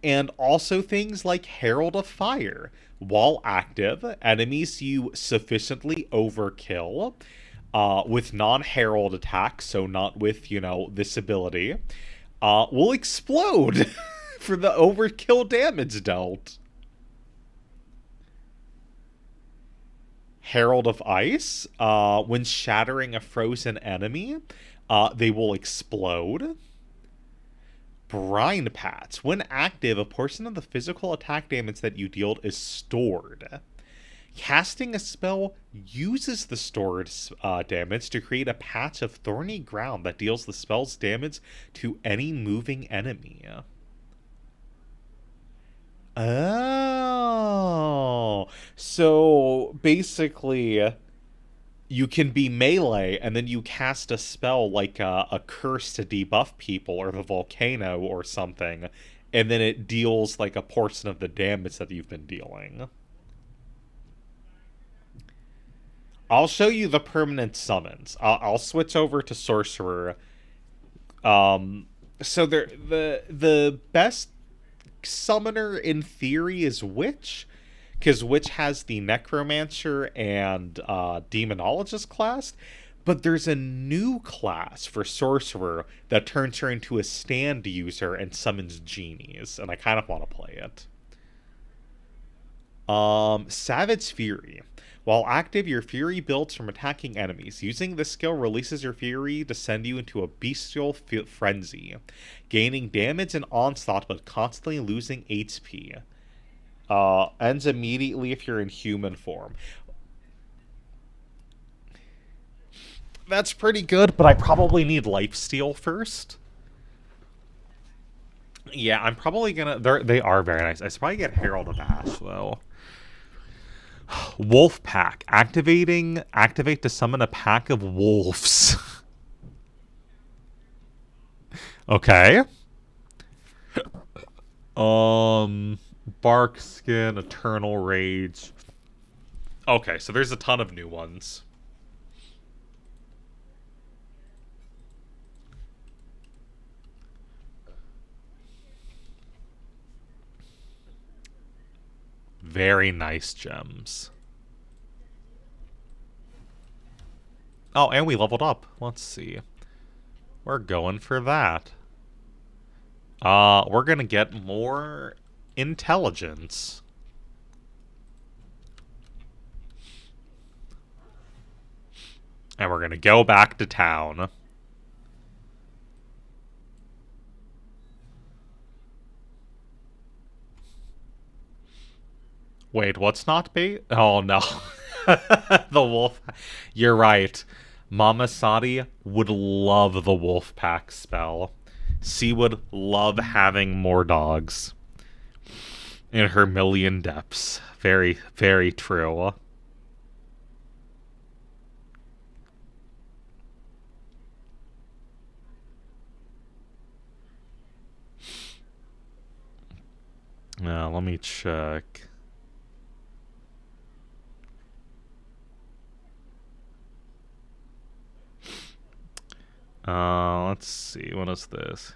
and also things like Herald of Fire. While active, enemies you sufficiently overkill with non-herald attacks, so not with, this ability, will explode for the overkill damage dealt. Herald of Ice, when shattering a frozen enemy, they will explode. Brine Pats. When active, a portion of the physical attack damage that you dealt is stored. Casting a spell uses the stored damage to create a patch of thorny ground that deals the spell's damage to any moving enemy. Oh. So basically, you can be melee, and then you cast a spell like a curse to debuff people, or the volcano, or something, and then it deals like a portion of the damage that you've been dealing. I'll show you the permanent summons. I'll switch over to Sorcerer. So the best summoner in theory is Witch, because Witch has the Necromancer and Demonologist class, but there's a new class for Sorcerer that turns her into a stand user and summons genies, and I kind of want to play it. Savage Fury. While active, your Fury builds from attacking enemies. Using this skill releases your Fury to send you into a bestial frenzy, gaining damage and onslaught but constantly losing HP. Ends immediately if you're in human form. That's pretty good, but I probably need Lifesteal first. Yeah, I'm probably gonna... They are very nice. I should probably get Herald of Ash, though. Wolf Pack. Activate to summon a pack of wolves. Okay. Bark Skin, Eternal Rage. Okay, so there's a ton of new ones. Very nice gems. Oh, and we leveled up. Let's see. We're going for that. We're gonna get more intelligence. And we're gonna go back to town. Wait, what's not bait? Oh, no. The wolf. You're right. Mama Sadi would love the wolf pack spell. She would love having more dogs in her million depths. Very, very true. Let me check. Let's see. What is this?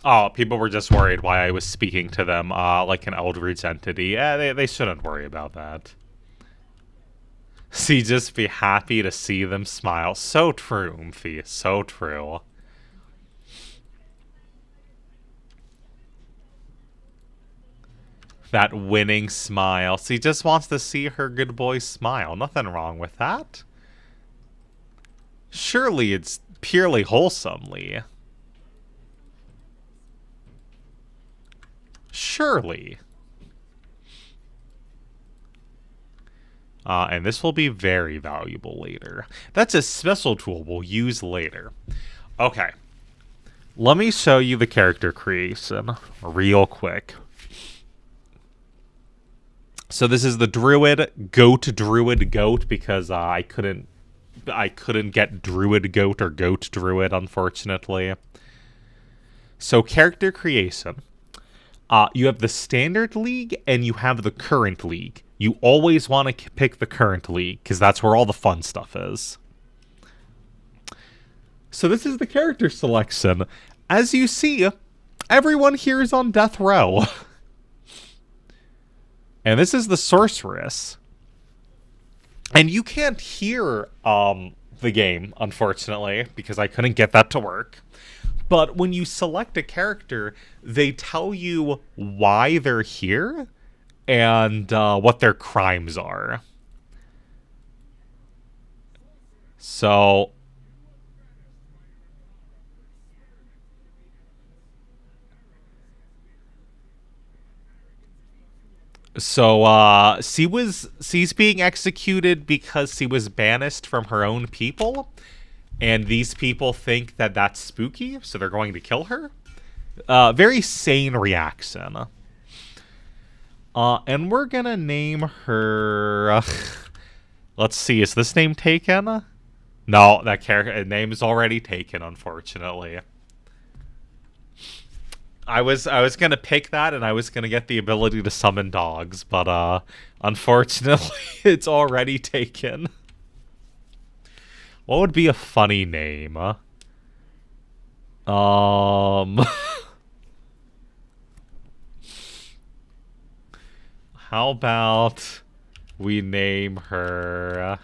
Oh, people were just worried why I was speaking to them like an Eldritch entity. Yeah, they shouldn't worry about that. See, just be happy to see them smile. So true, Umphy. So true. That winning smile. She just wants to see her good boy smile. Nothing wrong with that. Surely it's purely wholesomely. Surely. And this will be very valuable later. That's a special tool we'll use later. Okay. Let me show you the character creation real quick. So this is the Druid, Goat, Druid, Goat, because I couldn't get Druid Goat or Goat Druid, unfortunately. So character creation. You have the standard league and you have the current league. You always want to pick the current league because that's where all the fun stuff is. So this is the character selection. As you see, everyone here is on death row. And this is the sorceress. And you can't hear the game, unfortunately, because I couldn't get that to work. But when you select a character, they tell you why they're here and what their crimes are. So she's being executed because she was banished from her own people, and these people think that that's spooky, so they're going to kill her. Very sane reaction. And we're gonna name her. Let's see, is this name taken? No, that character name is already taken, unfortunately. I was gonna pick that, and I was gonna get the ability to summon dogs, but unfortunately, it's already taken. What would be a funny name? How about we name her?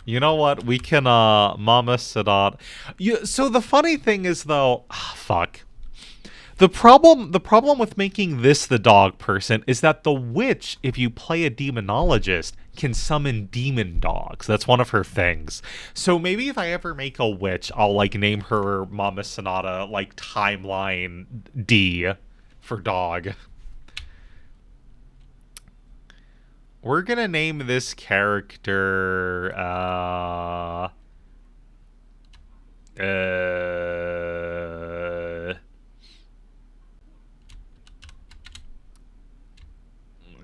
You know what? We can, Mama Sadat. So the funny thing is, though, fuck. The problem with making this the dog person is that the witch, if you play a demonologist, can summon demon dogs. That's one of her things. So maybe if I ever make a witch, I'll, like, name her Mama Sonata, like, Timeline D for dog. We're gonna name this character,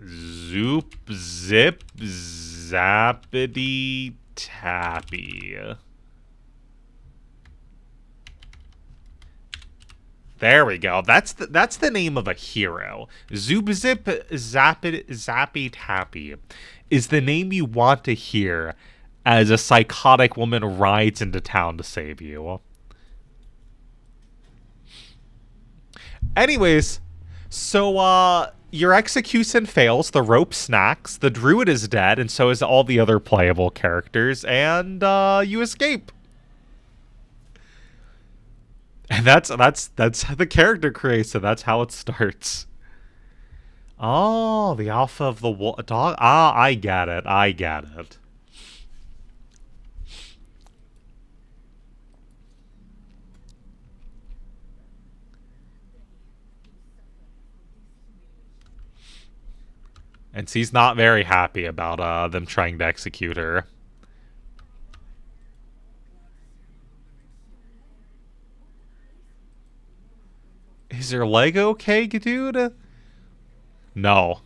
Zoop, Zip, Zappity, Tappy. There we go. That's the name of a hero. Zoop, Zip, Zappy, Tappy is the name you want to hear as a psychotic woman rides into town to save you. Anyways, so, your execution fails, the rope snacks, the druid is dead, and so is all the other playable characters, and, you escape. And that's how the character creates, so that's how it starts. Oh, the alpha of the dog. Ah, I get it. And she's not very happy about them trying to execute her. Is your leg okay, dude? No.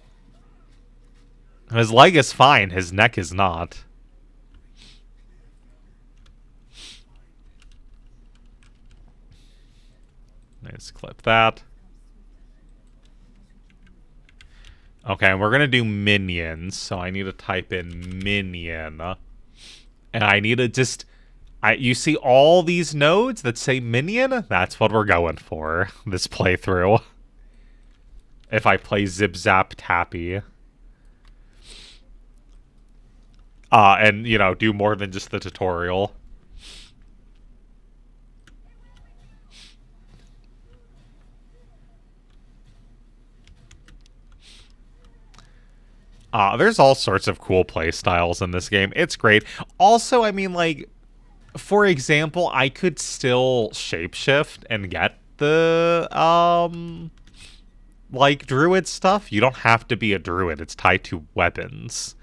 His leg is fine, his neck is not. Let's clip that. Okay, we're gonna do minions, so I need to type in minion. And I need to just... you see all these nodes that say minion? That's what we're going for, this playthrough. If I play Zip Zap Tappy. And, you know, do more than just the tutorial. There's all sorts of cool play styles in this game. It's great. Also, I mean, like, for example, I could still shapeshift and get the, like, druid stuff. You don't have to be a druid. It's tied to weapons.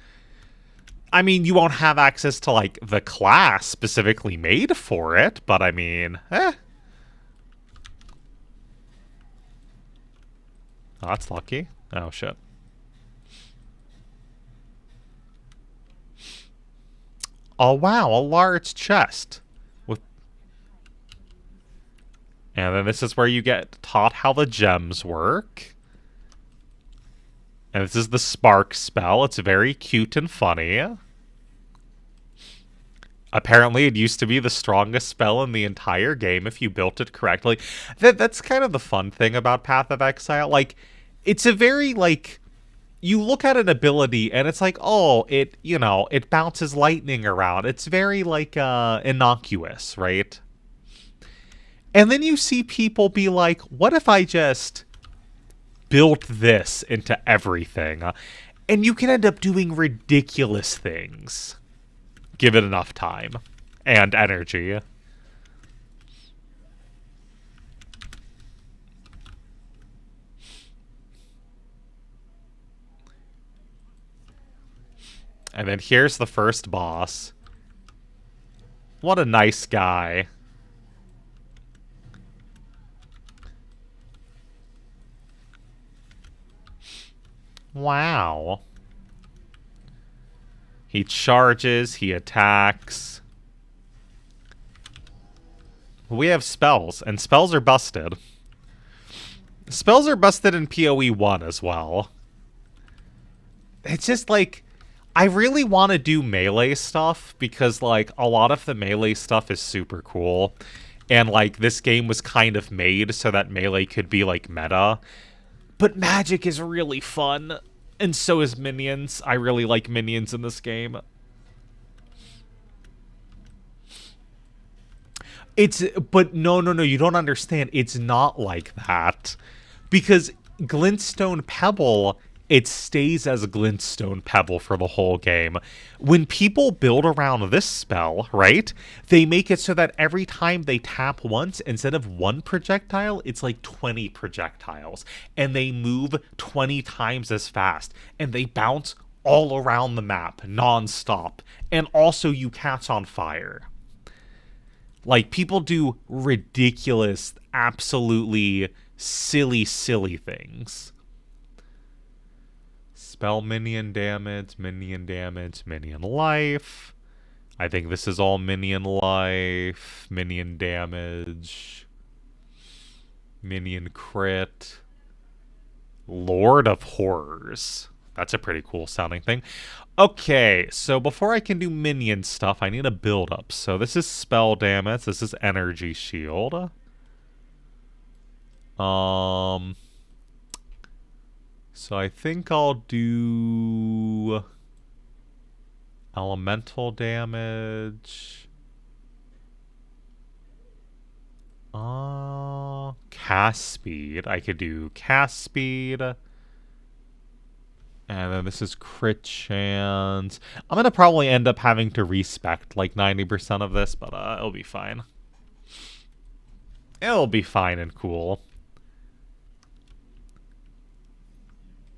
I mean, you won't have access to, like, the class specifically made for it, but I mean, Oh, that's lucky. Oh, shit. Oh, wow, a large chest. With... And then this is where you get taught how the gems work. And this is the spark spell. It's very cute and funny. Apparently, it used to be the strongest spell in the entire game if you built it correctly. That's kind of the fun thing about Path of Exile. Like, it's a very, like... You look at an ability and it's like, oh, it bounces lightning around. It's very, like, innocuous, right? And then you see people be like, what if I just built this into everything? And you can end up doing ridiculous things. Give it enough time and energy. And then here's the first boss. What a nice guy. Wow. He charges, he attacks. We have spells, and spells are busted. Spells are busted in PoE 1 as well. It's just like, I really want to do melee stuff because, like, a lot of the melee stuff is super cool. And, like, this game was kind of made so that melee could be, like, meta. But magic is really fun. And so is minions. I really like minions in this game. But no, you don't understand. It's not like that. Because Glintstone Pebble, it stays as Glintstone Pebble for the whole game. When people build around this spell, right, they make it so that every time they tap once, instead of one projectile, it's like 20 projectiles. And they move 20 times as fast. And they bounce all around the map, non-stop. And also you catch on fire. Like, people do ridiculous, absolutely silly things. Spell minion damage, minion life. I think this is all minion life, minion damage, minion crit. Lord of Horrors. That's a pretty cool sounding thing. Okay, so before I can do minion stuff, I need a build up. So this is spell damage. This is energy shield. So I think I'll do elemental damage. Cast speed. I could do cast speed. And then this is crit chance. I'm going to probably end up having to respect like 90% of this, but it'll be fine. It'll be fine and cool.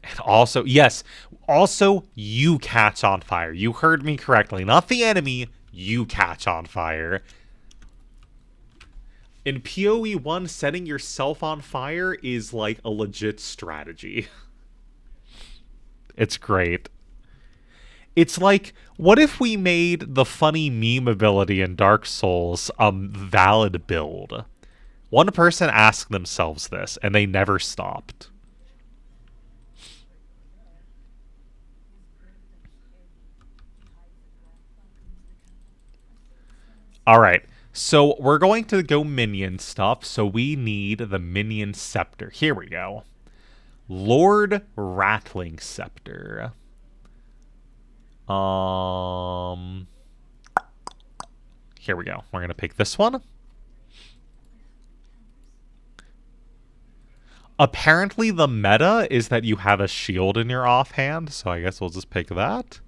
And also, yes, also you catch on fire. You heard me correctly. Not the enemy, you catch on fire. In PoE 1, setting yourself on fire is like a legit strategy. It's great. It's like, what if we made the funny meme ability in Dark Souls a valid build? One person asked themselves this, and they never stopped. Alright, so we're going to go minion stuff, so we need the minion scepter. Here we go. Lord Rattling Scepter. Here we go. We're going to pick this one. Apparently the meta is that you have a shield in your offhand, so I guess we'll just pick that.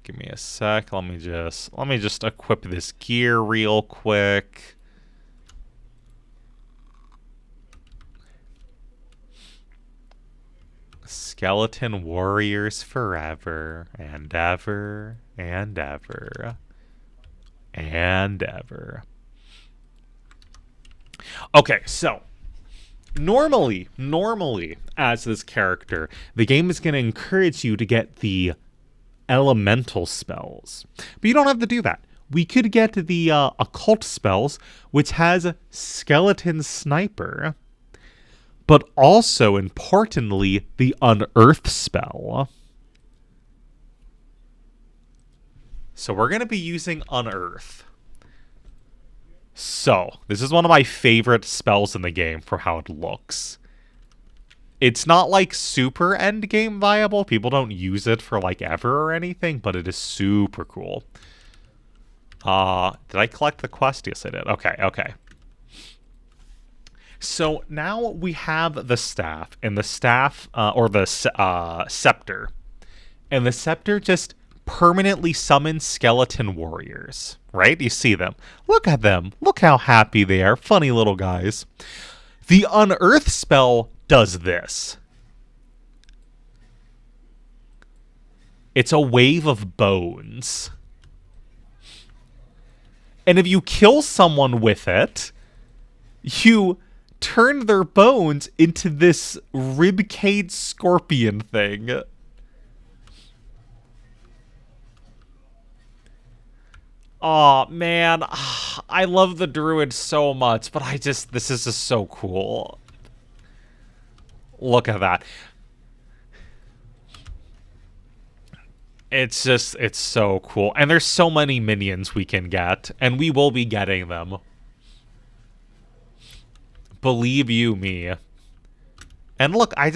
Give me a sec. Let me just equip this gear real quick. Skeleton warriors forever and ever and ever and ever. Okay, so normally, as this character, the game is going to encourage you to get the elemental spells. But you don't have to do that. We could get the occult spells, which has Skeleton Sniper, but also, importantly, the Unearth spell. So we're going to be using Unearth. So, this is one of my favorite spells in the game for how it looks. It's not like super endgame viable. People don't use it for like ever or anything, but it is super cool. Did I collect the quest? Yes, I did. Okay. So now we have the staff, and the staff, or the scepter. And the scepter just permanently summons skeleton warriors, right? You see them. Look at them. Look how happy they are. Funny little guys. The Unearth spell does this. It's a wave of bones. And if you kill someone with it, you turn their bones into this ribcage scorpion thing. Oh man, I love the Druid so much, but this is just so cool. Look at that. It's so cool. And there's so many minions we can get, and we will be getting them. Believe you me. And look, I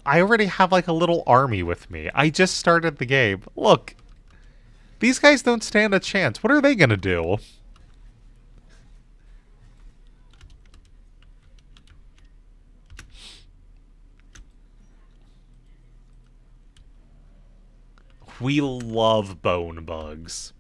already have like a little army with me. I just started the game. Look. These guys don't stand a chance. What are they gonna do? We love bone bugs.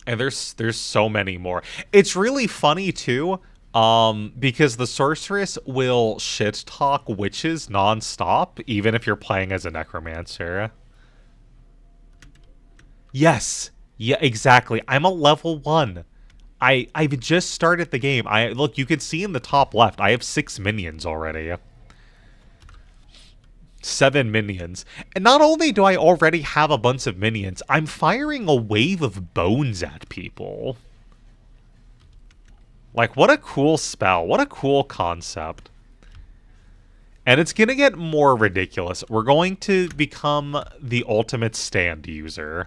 And there's so many more. It's really funny too, because the sorceress will shit talk witches nonstop, even if you're playing as a necromancer. Yes, yeah, exactly. I'm a level 1. I've just started the game. Look, you can see in the top left, I have 6 minions already. 7 minions. And not only do I already have a bunch of minions, I'm firing a wave of bones at people. Like, what a cool spell. What a cool concept. And it's going to get more ridiculous. We're going to become the ultimate stand user.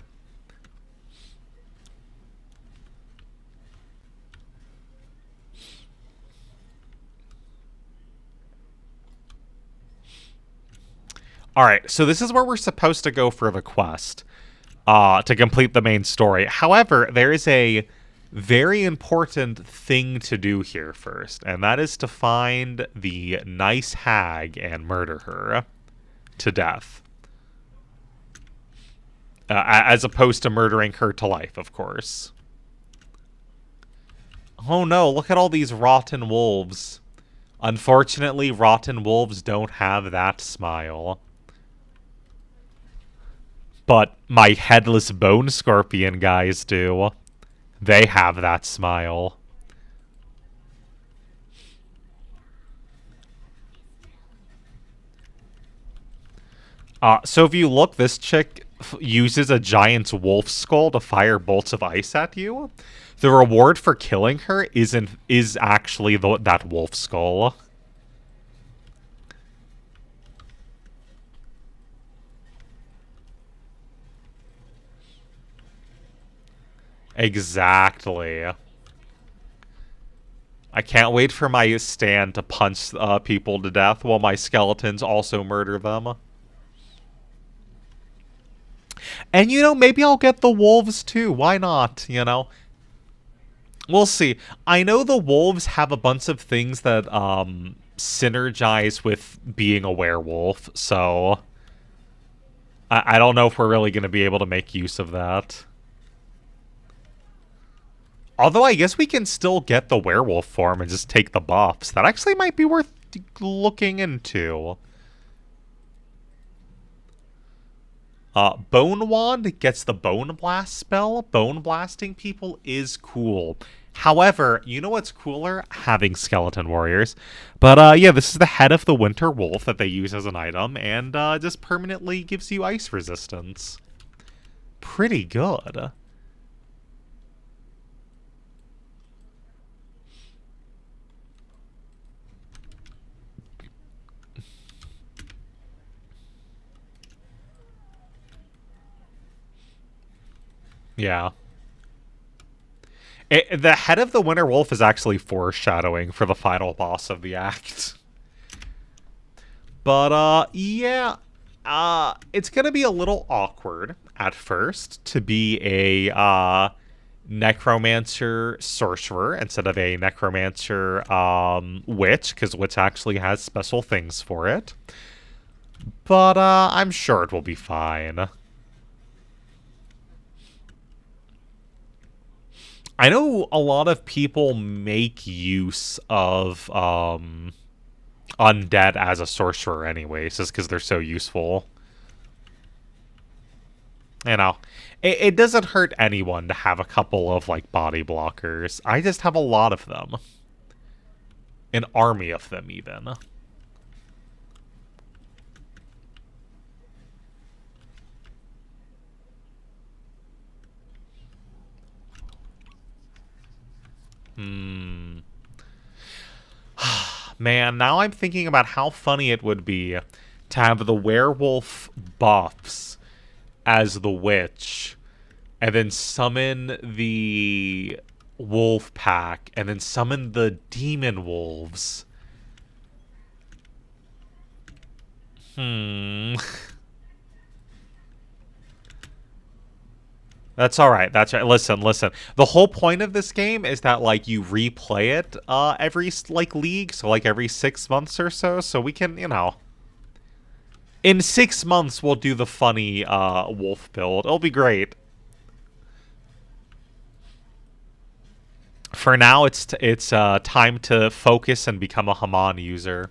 Alright, so this is where we're supposed to go for the quest. To complete the main story. However, there is a very important thing to do here first, and that is to find the nice hag and murder her to death. As opposed to murdering her to life, of course. Oh no, look at all these rotten wolves. Unfortunately, rotten wolves don't have that smile. But my headless bone scorpion guys do. They have that smile. So if you look, this chick uses a giant wolf skull to fire bolts of ice at you. The reward for killing her is actually that wolf skull. Exactly. I can't wait for my stand to punch people to death while my skeletons also murder them. And, you know, maybe I'll get the wolves too. Why not, you know? We'll see. I know the wolves have a bunch of things that synergize with being a werewolf, so I don't know if we're really going to be able to make use of that. Although I guess we can still get the werewolf form and just take the buffs. That actually might be worth looking into. Bone Wand gets the Bone Blast spell. Bone Blasting people is cool. However, you know what's cooler? Having Skeleton Warriors. But yeah, this is the head of the Winter Wolf that they use as an item, and just permanently gives you ice resistance. Pretty good. Yeah. The head of the Winter Wolf is actually foreshadowing for the final boss of the act. But, yeah. It's gonna be a little awkward at first to be a, necromancer sorcerer instead of a necromancer, witch, because witch actually has special things for it. But, I'm sure it will be fine. I know a lot of people make use of undead as a sorcerer anyways, just because they're so useful. You know, it doesn't hurt anyone to have a couple of, like, body blockers. I just have a lot of them. An army of them, even. Man, now I'm thinking about how funny it would be to have the werewolf buffs as the witch, and then summon the wolf pack, and then summon the demon wolves. That's all right. That's right. Listen, listen. The whole point of this game is that, like, you replay it every, like, league, so, like, every 6 months or so. So we can, you know, in 6 months we'll do the funny wolf build. It'll be great. For now, it's time to focus and become a Haman user.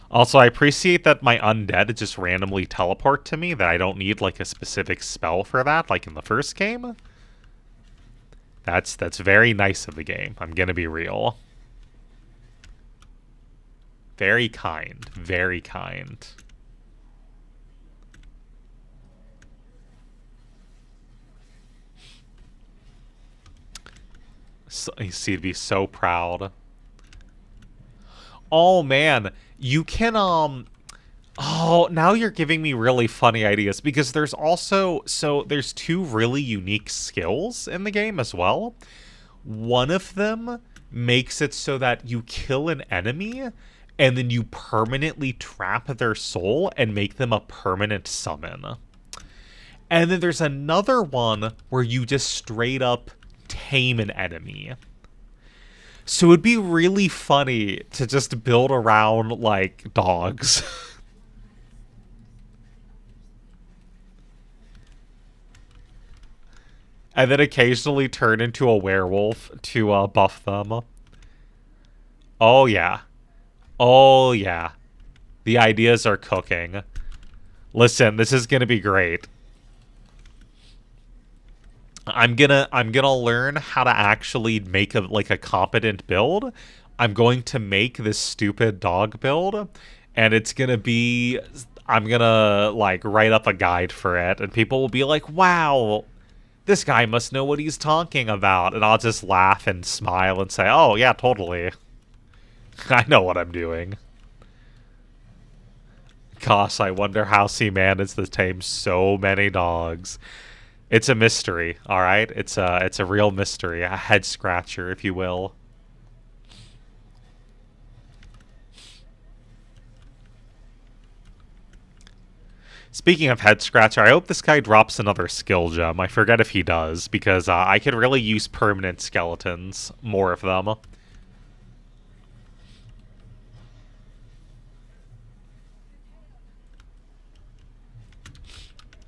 Also, I appreciate that my undead just randomly teleport to me, that I don't need, like, a specific spell for that, like in the first game. That's very nice of the game. I'm gonna be real. Very kind. Very kind. So, you see, to be so proud. Oh, man. You can, oh, now you're giving me really funny ideas, because there's also, so there's 2 really unique skills in the game as well. One of them makes it so that you kill an enemy, and then you permanently trap their soul and make them a permanent summon. And then there's another one where you just straight up tame an enemy. So it'd be really funny to just build around, like, dogs. And then occasionally turn into a werewolf to buff them. Oh, yeah. Oh, yeah. The ideas are cooking. Listen, this is gonna be great. I'm gonna learn how to actually make a competent build. I'm going to make this stupid dog build, and it's gonna be, I'm gonna, like, write up a guide for it, and people will be like, wow, this guy must know what he's talking about, and I'll just laugh and smile and say, oh yeah, totally. I know what I'm doing. Gosh, I wonder how C manages to tame so many dogs. It's a mystery, all right? It's a real mystery, a head scratcher, if you will. Speaking of head scratcher, I hope this guy drops another skill gem. I forget if he does, because I could really use permanent skeletons, more of them.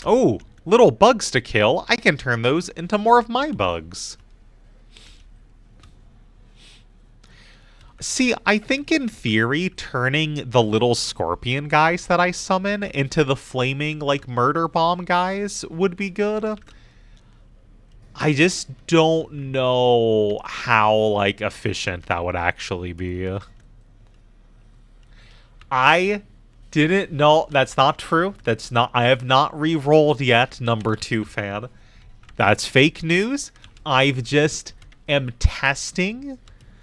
Oh, little bugs to kill. I can turn those into more of my bugs. See, I think in theory, turning the little scorpion guys that I summon into the flaming, like, murder bomb guys would be good. I just don't know how, like, efficient that would actually be. I didn't know. That's not true. That's not. I have not re-rolled yet, number 2 fan. That's fake news. I've just am testing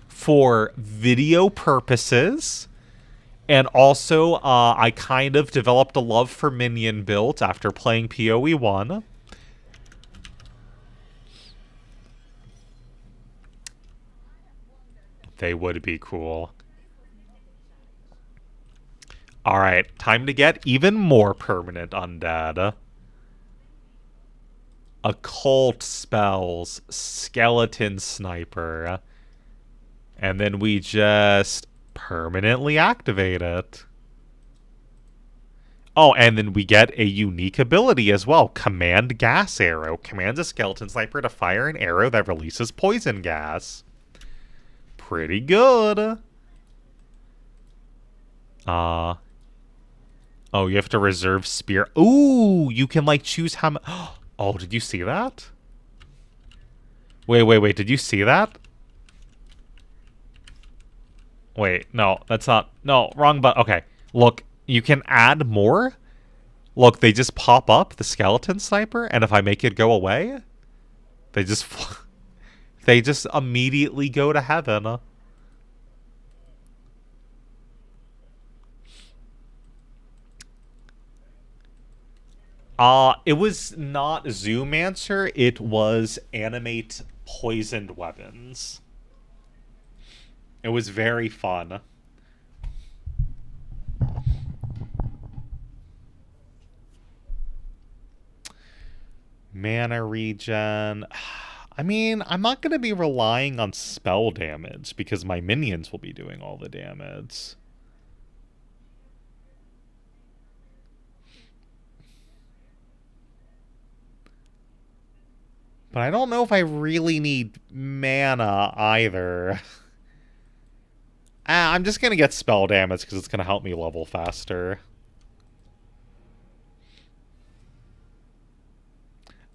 for video purposes. And also, I kind of developed a love for minion builds after playing PoE 1. They would be cool. Alright, time to get even more permanent undead. Occult spells, skeleton sniper. And then we just permanently activate it. Oh, and then we get a unique ability as well. Command gas arrow. Commands a skeleton sniper to fire an arrow that releases poison gas. Pretty good. Oh, you have to reserve spear. Ooh, you can like choose how much. Oh, did you see that? Wait. Did you see that? Wait, no, that's not. No, wrong button. Okay, look, you can add more. Look, they just pop up, the skeleton sniper, and if I make it go away, they just they just immediately go to heaven. It was not Zoomancer, it was animate poisoned weapons. It was very fun. Mana regen. I mean, I'm not going to be relying on spell damage because my minions will be doing all the damage. But I don't know if I really need mana either. I'm just going to get spell damage because it's going to help me level faster.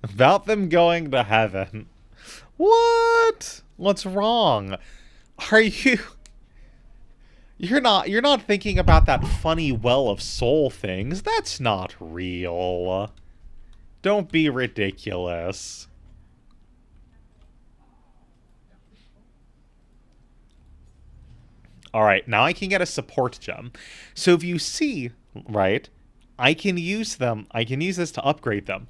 About them going to heaven. What? What's wrong? Are you... You're not thinking about that funny well of soul things. That's not real. Don't be ridiculous. Alright, now I can get a support gem. So if you see, right, I can use them. I can use this to upgrade them.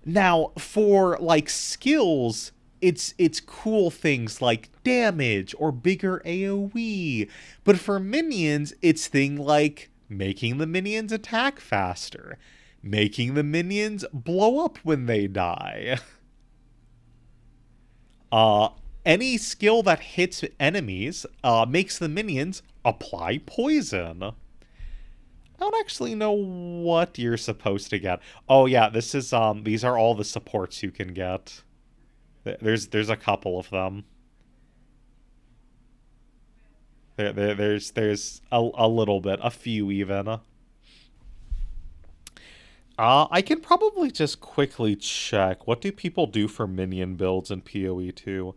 Now, for, like, skills, it's cool things like damage or bigger AoE. But for minions, it's things like making the minions attack faster. Making the minions blow up when they die. Any skill that hits enemies makes the minions apply poison. I don't actually know what you're supposed to get. Oh yeah, this is these are all the supports you can get. There's a couple of them. There's a little bit, a few even. I can probably just quickly check. What do people do for minion builds in PoE 2?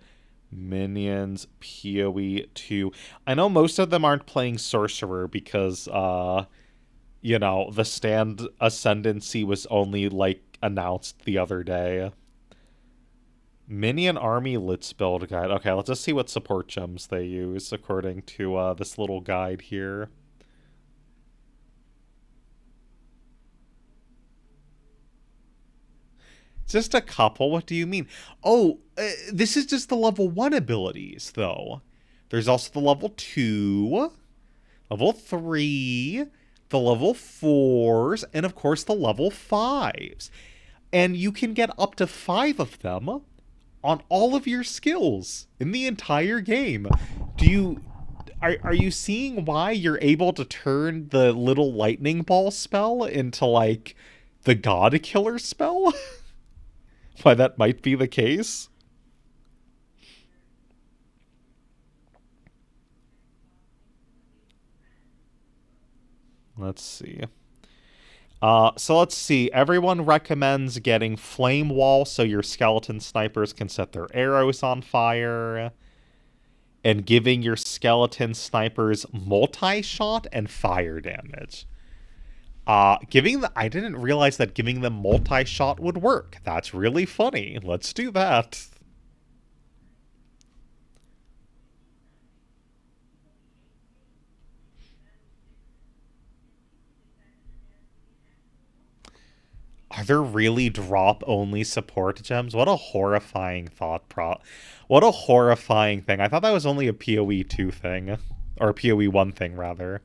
Minions, PoE 2. I know most of them aren't playing Sorcerer because, you know, the stand ascendancy was only, like, announced the other day. Minion Army Litz build guide. Okay, let's just see what support gems they use according to this little guide here. Just a couple? What do you mean? Oh, this is just the level 1 abilities, though. There's also the level 2, level 3, the level 4s, and of course the level 5s. And you can get up to 5 of them on all of your skills in the entire game. Are you seeing why you're able to turn the little lightning ball spell into, like, the God Killer spell? Why that might be the case? Let's see. So let's see. Everyone recommends getting Flame Wall so your skeleton snipers can set their arrows on fire. And giving your skeleton snipers multi-shot and fire damage. I didn't realize that giving them multi-shot would work. That's really funny. Let's do that. Are there really drop-only support gems? What a horrifying What a horrifying thing. I thought that was only a PoE 2 thing. Or a PoE 1 thing, rather.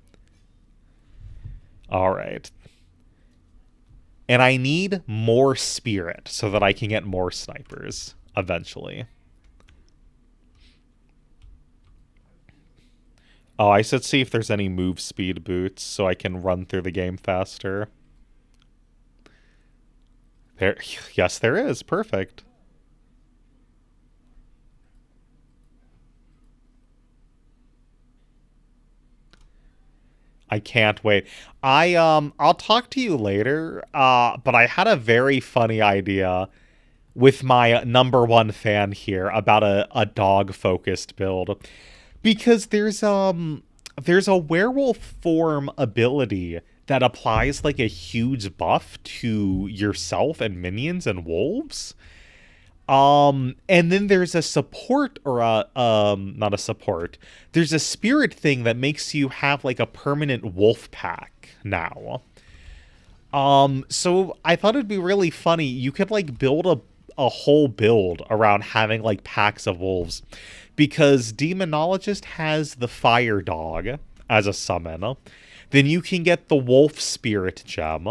Alright. And I need more spirit so that I can get more snipers eventually. Oh, I should see if there's any move speed boots so I can run through the game faster. Yes, there is. Perfect. I can't wait. I'll talk to you later. But I had a very funny idea with my number one fan here about a dog focused build, because there's a werewolf form ability that applies like a huge buff to yourself and minions and wolves. And then there's a support or not a support. There's a spirit thing that makes you have like a permanent wolf pack now. So I thought it'd be really funny. You could like build a whole build around having like packs of wolves, because Demonologist has the Fire Dog as a summon. Then you can get the Wolf Spirit gem.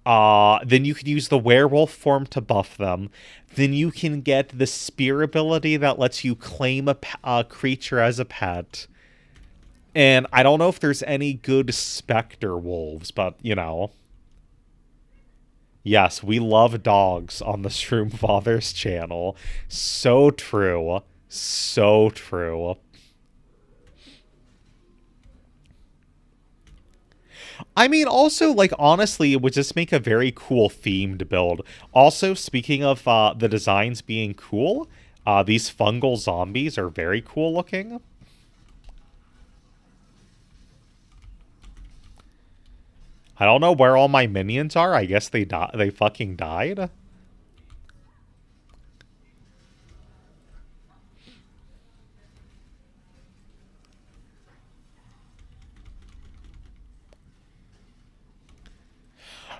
Then you can use the werewolf form to buff them. Then you can get the spear ability that lets you claim a creature as a pet. And I don't know if there's any good Spectre wolves, but, you know. Yes, we love dogs on the Shroom Fathers channel. So true. So true. I mean, also, like, honestly, it would just make a very cool themed build. Also, speaking of the designs being cool, these fungal zombies are very cool looking. I don't know where all my minions are. I guess they fucking died.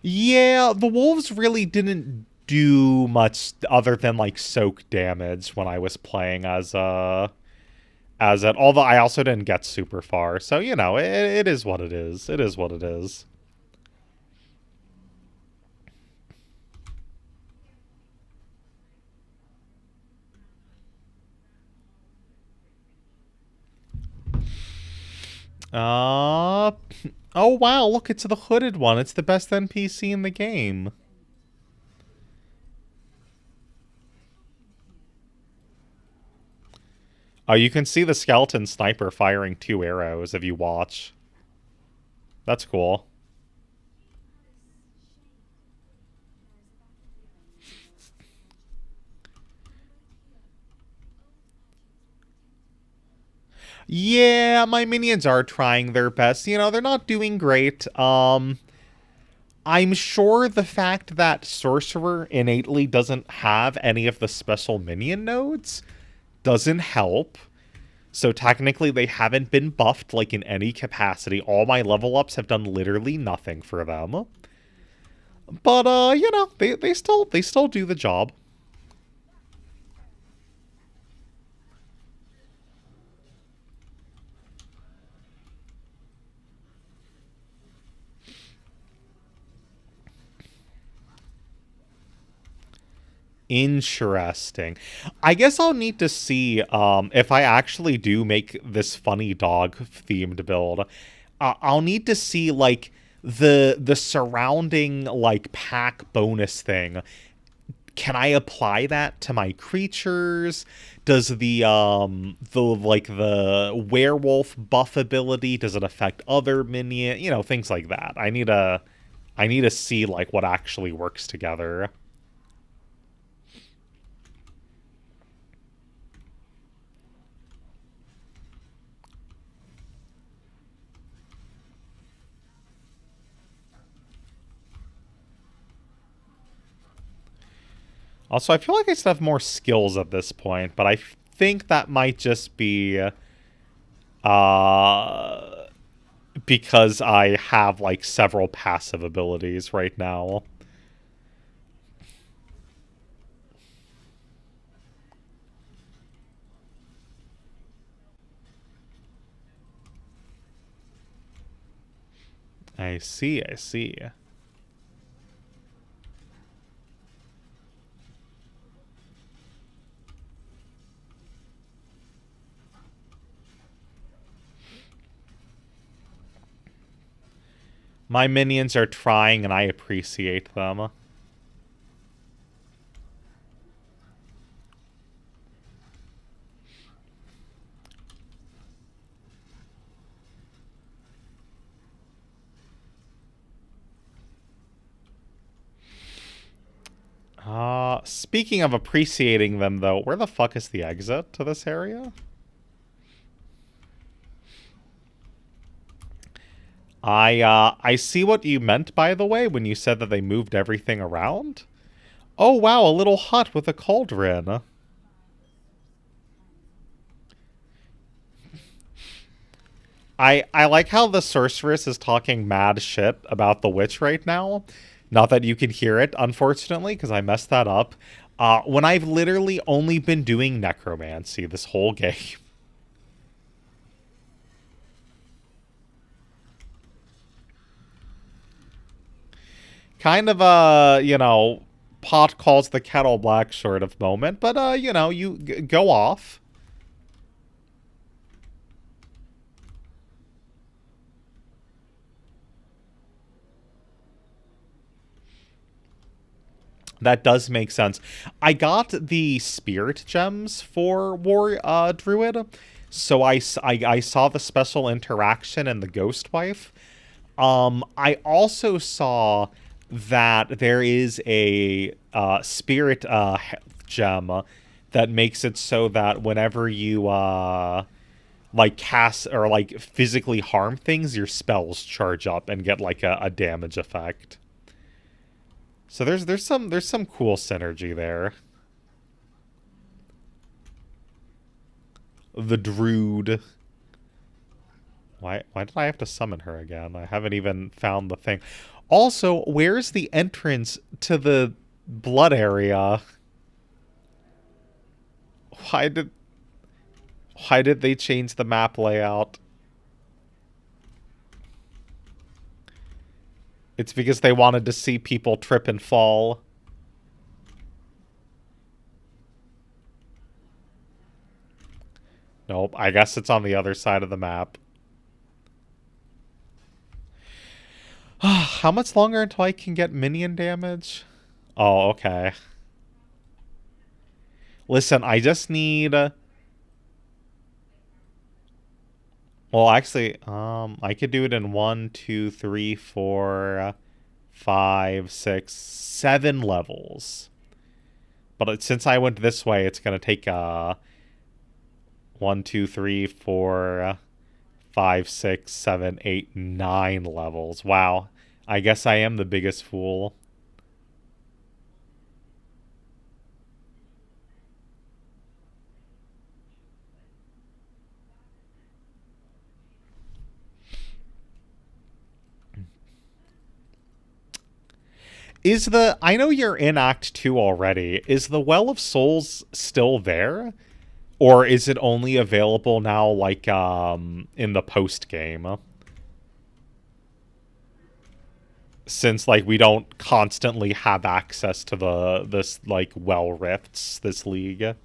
Yeah, the wolves really didn't do much other than like soak damage when I was playing as it. Although I also didn't get super far, so you know, it is what it is. It is what it is. Uh, oh wow, look, it's the hooded one. It's the best NPC in the game. Oh, you can see the skeleton sniper firing 2 arrows if you watch. That's cool. Yeah, my minions are trying their best. You know, they're not doing great. I'm sure the fact that Sorcerer innately doesn't have any of the special minion nodes doesn't help. So technically they haven't been buffed like in any capacity. All my level ups have done literally nothing for them. But you know, they still do the job. Interesting. I guess I'll need to see if I actually do make this funny dog themed build. I'll need to see like the surrounding like pack bonus thing. can I apply that to my creatures? Does the werewolf buff ability, does it affect other minion? You know, things like that. I need to see like what actually works together. Also, I feel like I still have more skills at this point, but I think that might just be because I have like several passive abilities right now. I see, I see. My minions are trying and I appreciate them. Speaking of appreciating them, though, where the fuck is the exit to this area? I see what you meant, by the way, when you said that they moved everything around. Oh, wow, a little hut with a cauldron. I like how the sorceress is talking mad shit about the witch right now. Not that you can hear it, unfortunately, because I messed that up. When I've literally only been doing necromancy this whole game. Kind of a, you know, pot calls the kettle black sort of moment, but, you know, you go off. That does make sense. I got the spirit gems for Druid, so I saw the special interaction and the ghost wife. I also saw that there is a spirit gem that makes it so that whenever you like cast or like physically harm things, your spells charge up and get like a damage effect. So there's some cool synergy there. The Druid. Why did I have to summon her again? I haven't even found the thing. Also, where's the entrance to the blood area? Why did they change the map layout? It's because they wanted to see people trip and fall. Nope, I guess it's on the other side of the map. How much longer until I can get minion damage? Oh, okay. Listen, I just need... Well, actually, I could do it in 1, 2, 3, 4, 5, 6, 7 levels. But since I went this way, it's going to take 1, 2, 3, 4, 5, 6, 7, 8, 9 levels. Wow. I guess I am the biggest fool. I know you're in Act 2 already. Is the Well of Souls still there? Or is it only available now, like, in the post-game? Since, like, we don't constantly have access to this, like, well rifts, this league.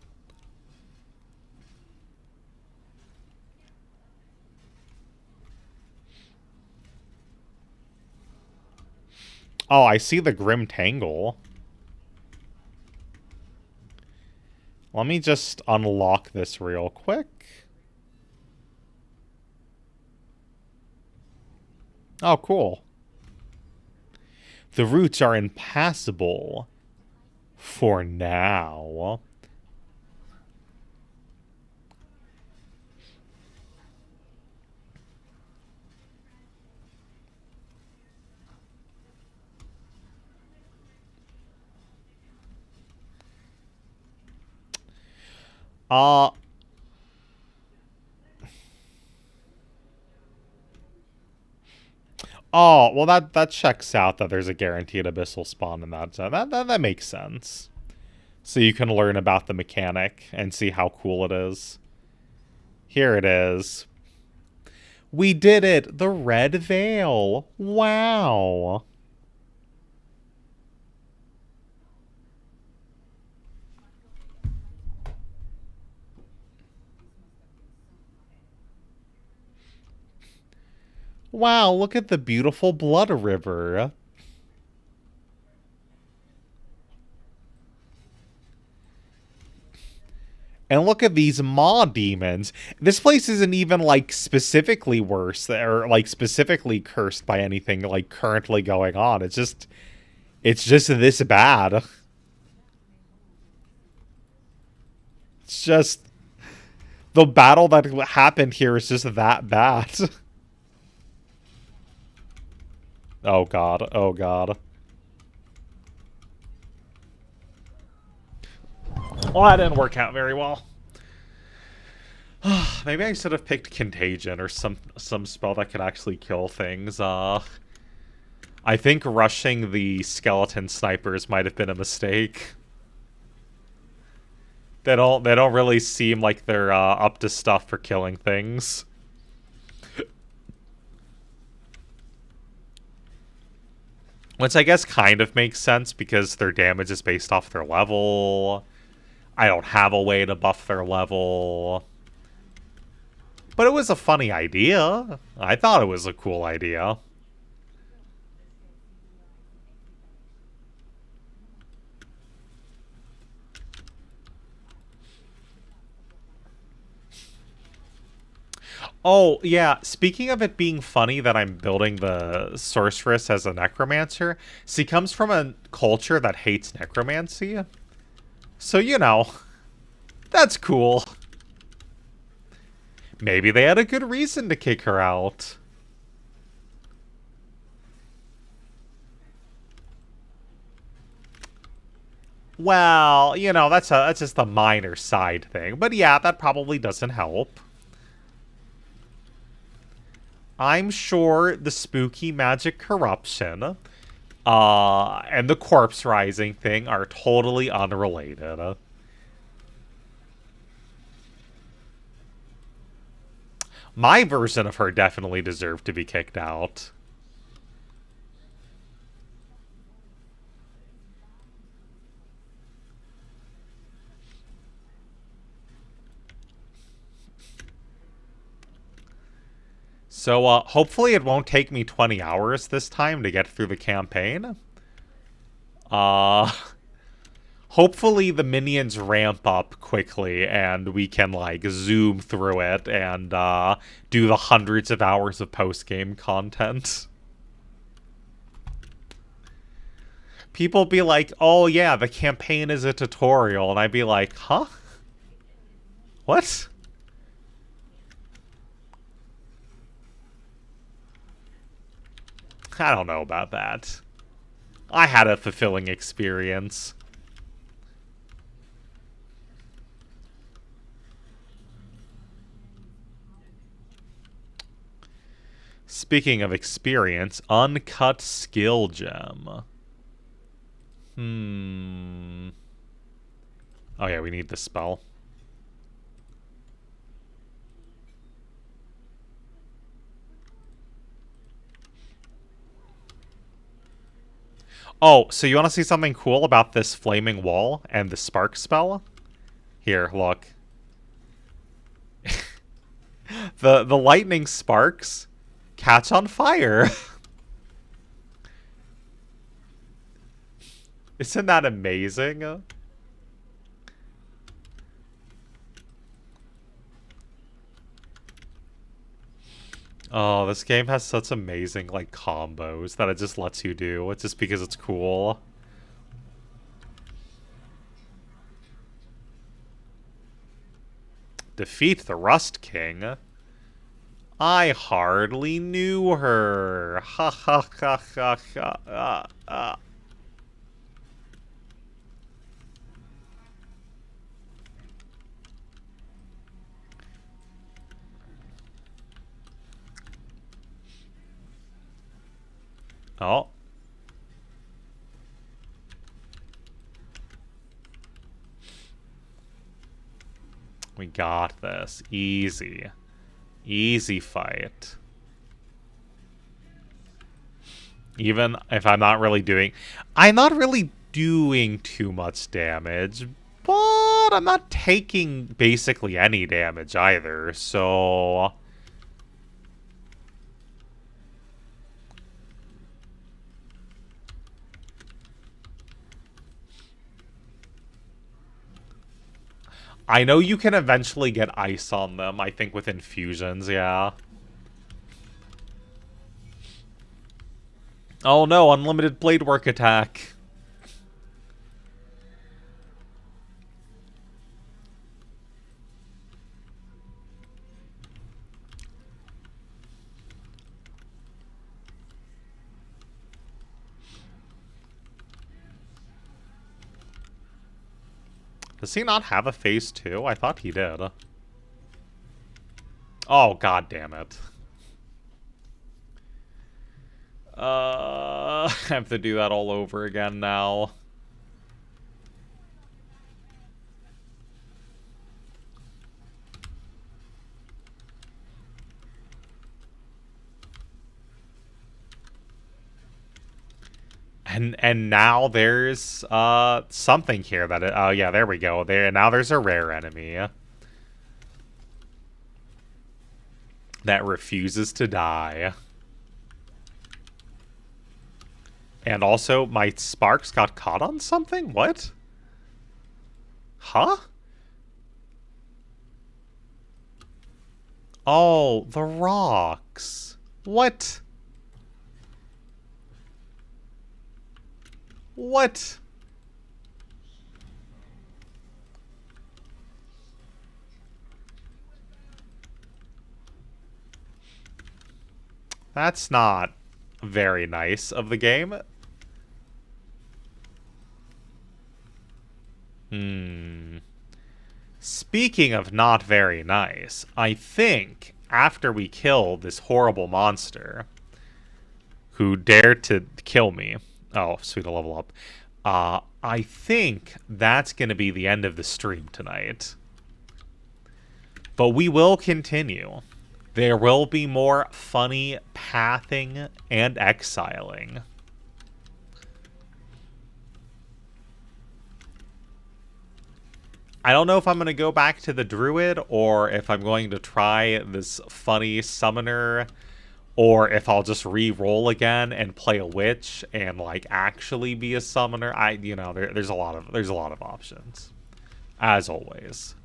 Oh, I see the Grim Tangle. Let me just unlock this real quick. Oh, cool. The roots are impassable. For now. Oh, well, that checks out that there's a guaranteed abyssal spawn in that. So that makes sense. So you can learn about the mechanic and see how cool it is. Here it is. We did it! The red veil! Wow! Wow, look at the beautiful blood river. And look at these maw demons. This place isn't even, like, specifically worse, or, like, specifically cursed by anything, like, currently going on. It's just this bad. It's just... the battle that happened here is just that bad. Oh god, oh god. Well, that didn't work out very well. Maybe I should have picked Contagion or some spell that could actually kill things. I think rushing the skeleton snipers might have been a mistake. They don't really seem like they're up to stuff for killing things. Which I guess kind of makes sense because their damage is based off their level. I don't have a way to buff their level. But it was a funny idea. I thought it was a cool idea. Oh, yeah, speaking of it being funny that I'm building the sorceress as a necromancer, she comes from a culture that hates necromancy. So, you know, that's cool. Maybe they had a good reason to kick her out. Well, you know, that's just a minor side thing. But yeah, that probably doesn't help. I'm sure the spooky magic corruption and the corpse rising thing are totally unrelated. My version of her definitely deserved to be kicked out. So, hopefully it won't take me 20 hours this time to get through the campaign. Hopefully the minions ramp up quickly and we can, like, zoom through it and, do the hundreds of hours of post-game content. People be like, oh yeah, the campaign is a tutorial, and I'd be like, huh? What? I don't know about that. I had a fulfilling experience. Speaking of experience, uncut skill gem. Oh yeah, we need the spell. Oh, so you want to see something cool about this flaming wall and the spark spell? Here, look. The lightning sparks catch on fire. Isn't that amazing? Oh, this game has such amazing, like, combos that it just lets you do. It's just because it's cool. Defeat the Rust King? I hardly knew her. Ha ha ha ha ha. Oh. We got this. Easy. Easy fight. Even if I'm not really doing... I'm not really doing too much damage, but I'm not taking basically any damage either, so... I know you can eventually get ice on them, I think with infusions, yeah. Oh no, unlimited blade work attack. Does he not have a phase 2? I thought he did. Oh, god damn it. I have to do that all over again now. And now there's something here that oh yeah, there we go. Now there's a rare enemy that refuses to die. And also my sparks got caught on something? What? Huh? Oh, the rocks. What? What? That's not very nice of the game. Speaking of not very nice, I think after we kill this horrible monster who dared to kill me, oh, sweet, a level up, I think that's going to be the end of the stream tonight. But we will continue. There will be more funny pathing and exiling. I don't know if I'm going to go back to the Druid or if I'm going to try this funny summoner or if I'll just re-roll again and play a witch and like actually be a summoner. There's a lot of options as always.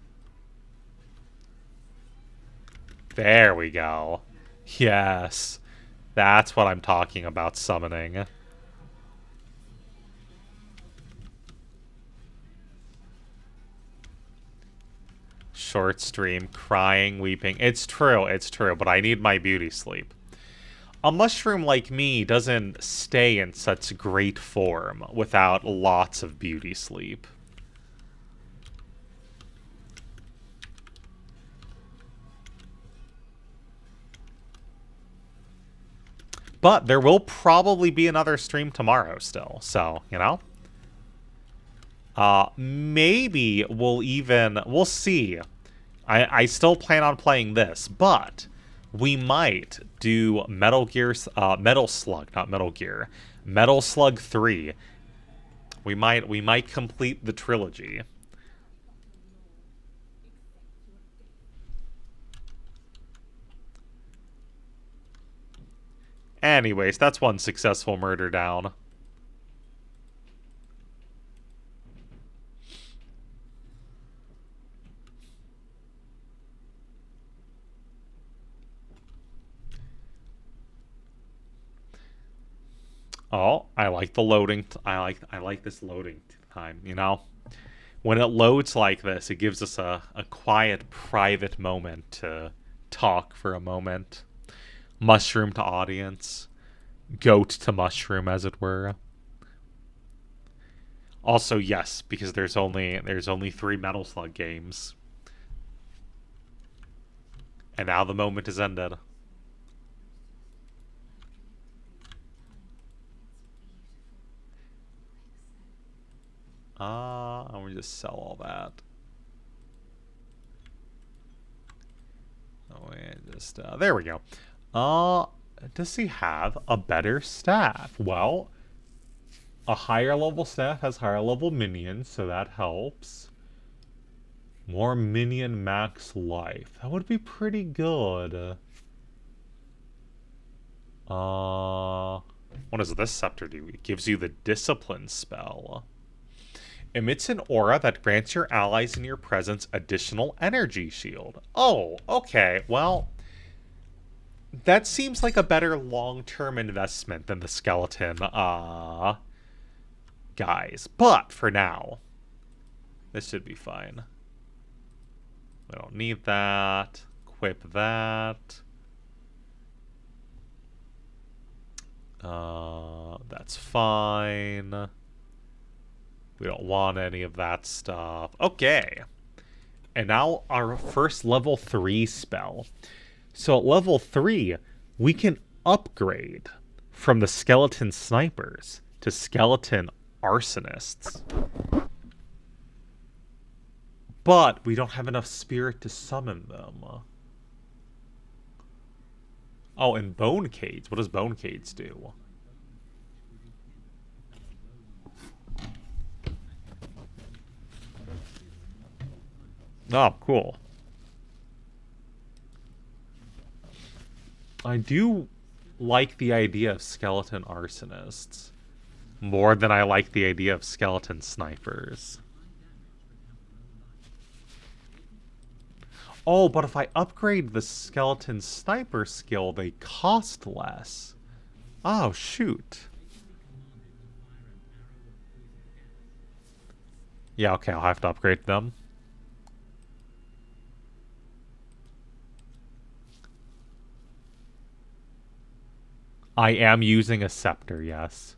There we go. Yes. That's what I'm talking about summoning. Short stream, crying, weeping. It's true, but I need my beauty sleep. A mushroom like me doesn't stay in such great form without lots of beauty sleep. But there will probably be another stream tomorrow still, so, you know? Maybe we'll see. I still plan on playing this, but we might do Metal Slug 3. We might complete the trilogy. Anyways, that's one successful murder down. Oh, I like the loading. I like this loading time, you know? When it loads like this, it gives us a quiet, private moment to talk for a moment. Mushroom to audience. Goat to mushroom, as it were. Also, yes, because there's only 3 Metal Slug games. And now the moment is ended. I'm gonna just sell all that. Oh, and just there we go. Does he have a better staff? Well, a higher level staff has higher level minions, so that helps. More minion max life. That would be pretty good. What does this scepter do? It gives you the discipline spell. Emits an aura that grants your allies in your presence additional energy shield. Oh, okay. Well, that seems like a better long-term investment than the skeleton, guys. But for now, this should be fine. We don't need that. Equip that. That's fine. We don't want any of that stuff. Okay. And now our first level 3 spell. So at level 3, we can upgrade from the skeleton snipers to skeleton arsonists. But we don't have enough spirit to summon them. Oh, and bone cades. What does bone cades do? Oh, cool. I do like the idea of skeleton arsonists more than I like the idea of skeleton snipers. Oh, but if I upgrade the skeleton sniper skill, they cost less. Oh, shoot. Yeah, okay, I'll have to upgrade them. I am using a scepter, yes.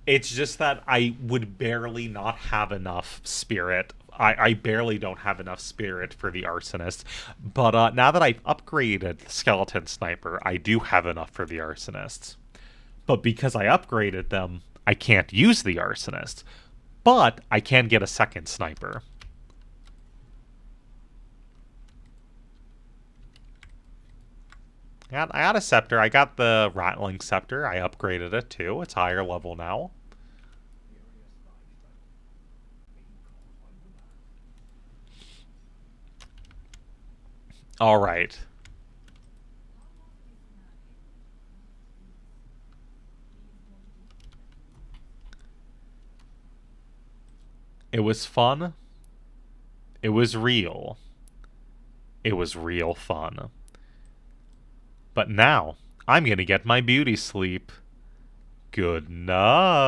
It's just that I would barely not have enough spirit. I barely don't have enough spirit for the arsonist. But now that I've upgraded the skeleton sniper, I do have enough for the arsonists. But because I upgraded them, I can't use the arsonist. But I can get a second sniper. I got a scepter. I got the rattling scepter. I upgraded it too. It's higher level now. All right. It was fun. It was real. It was real fun. But now, I'm gonna get my beauty sleep. Good night.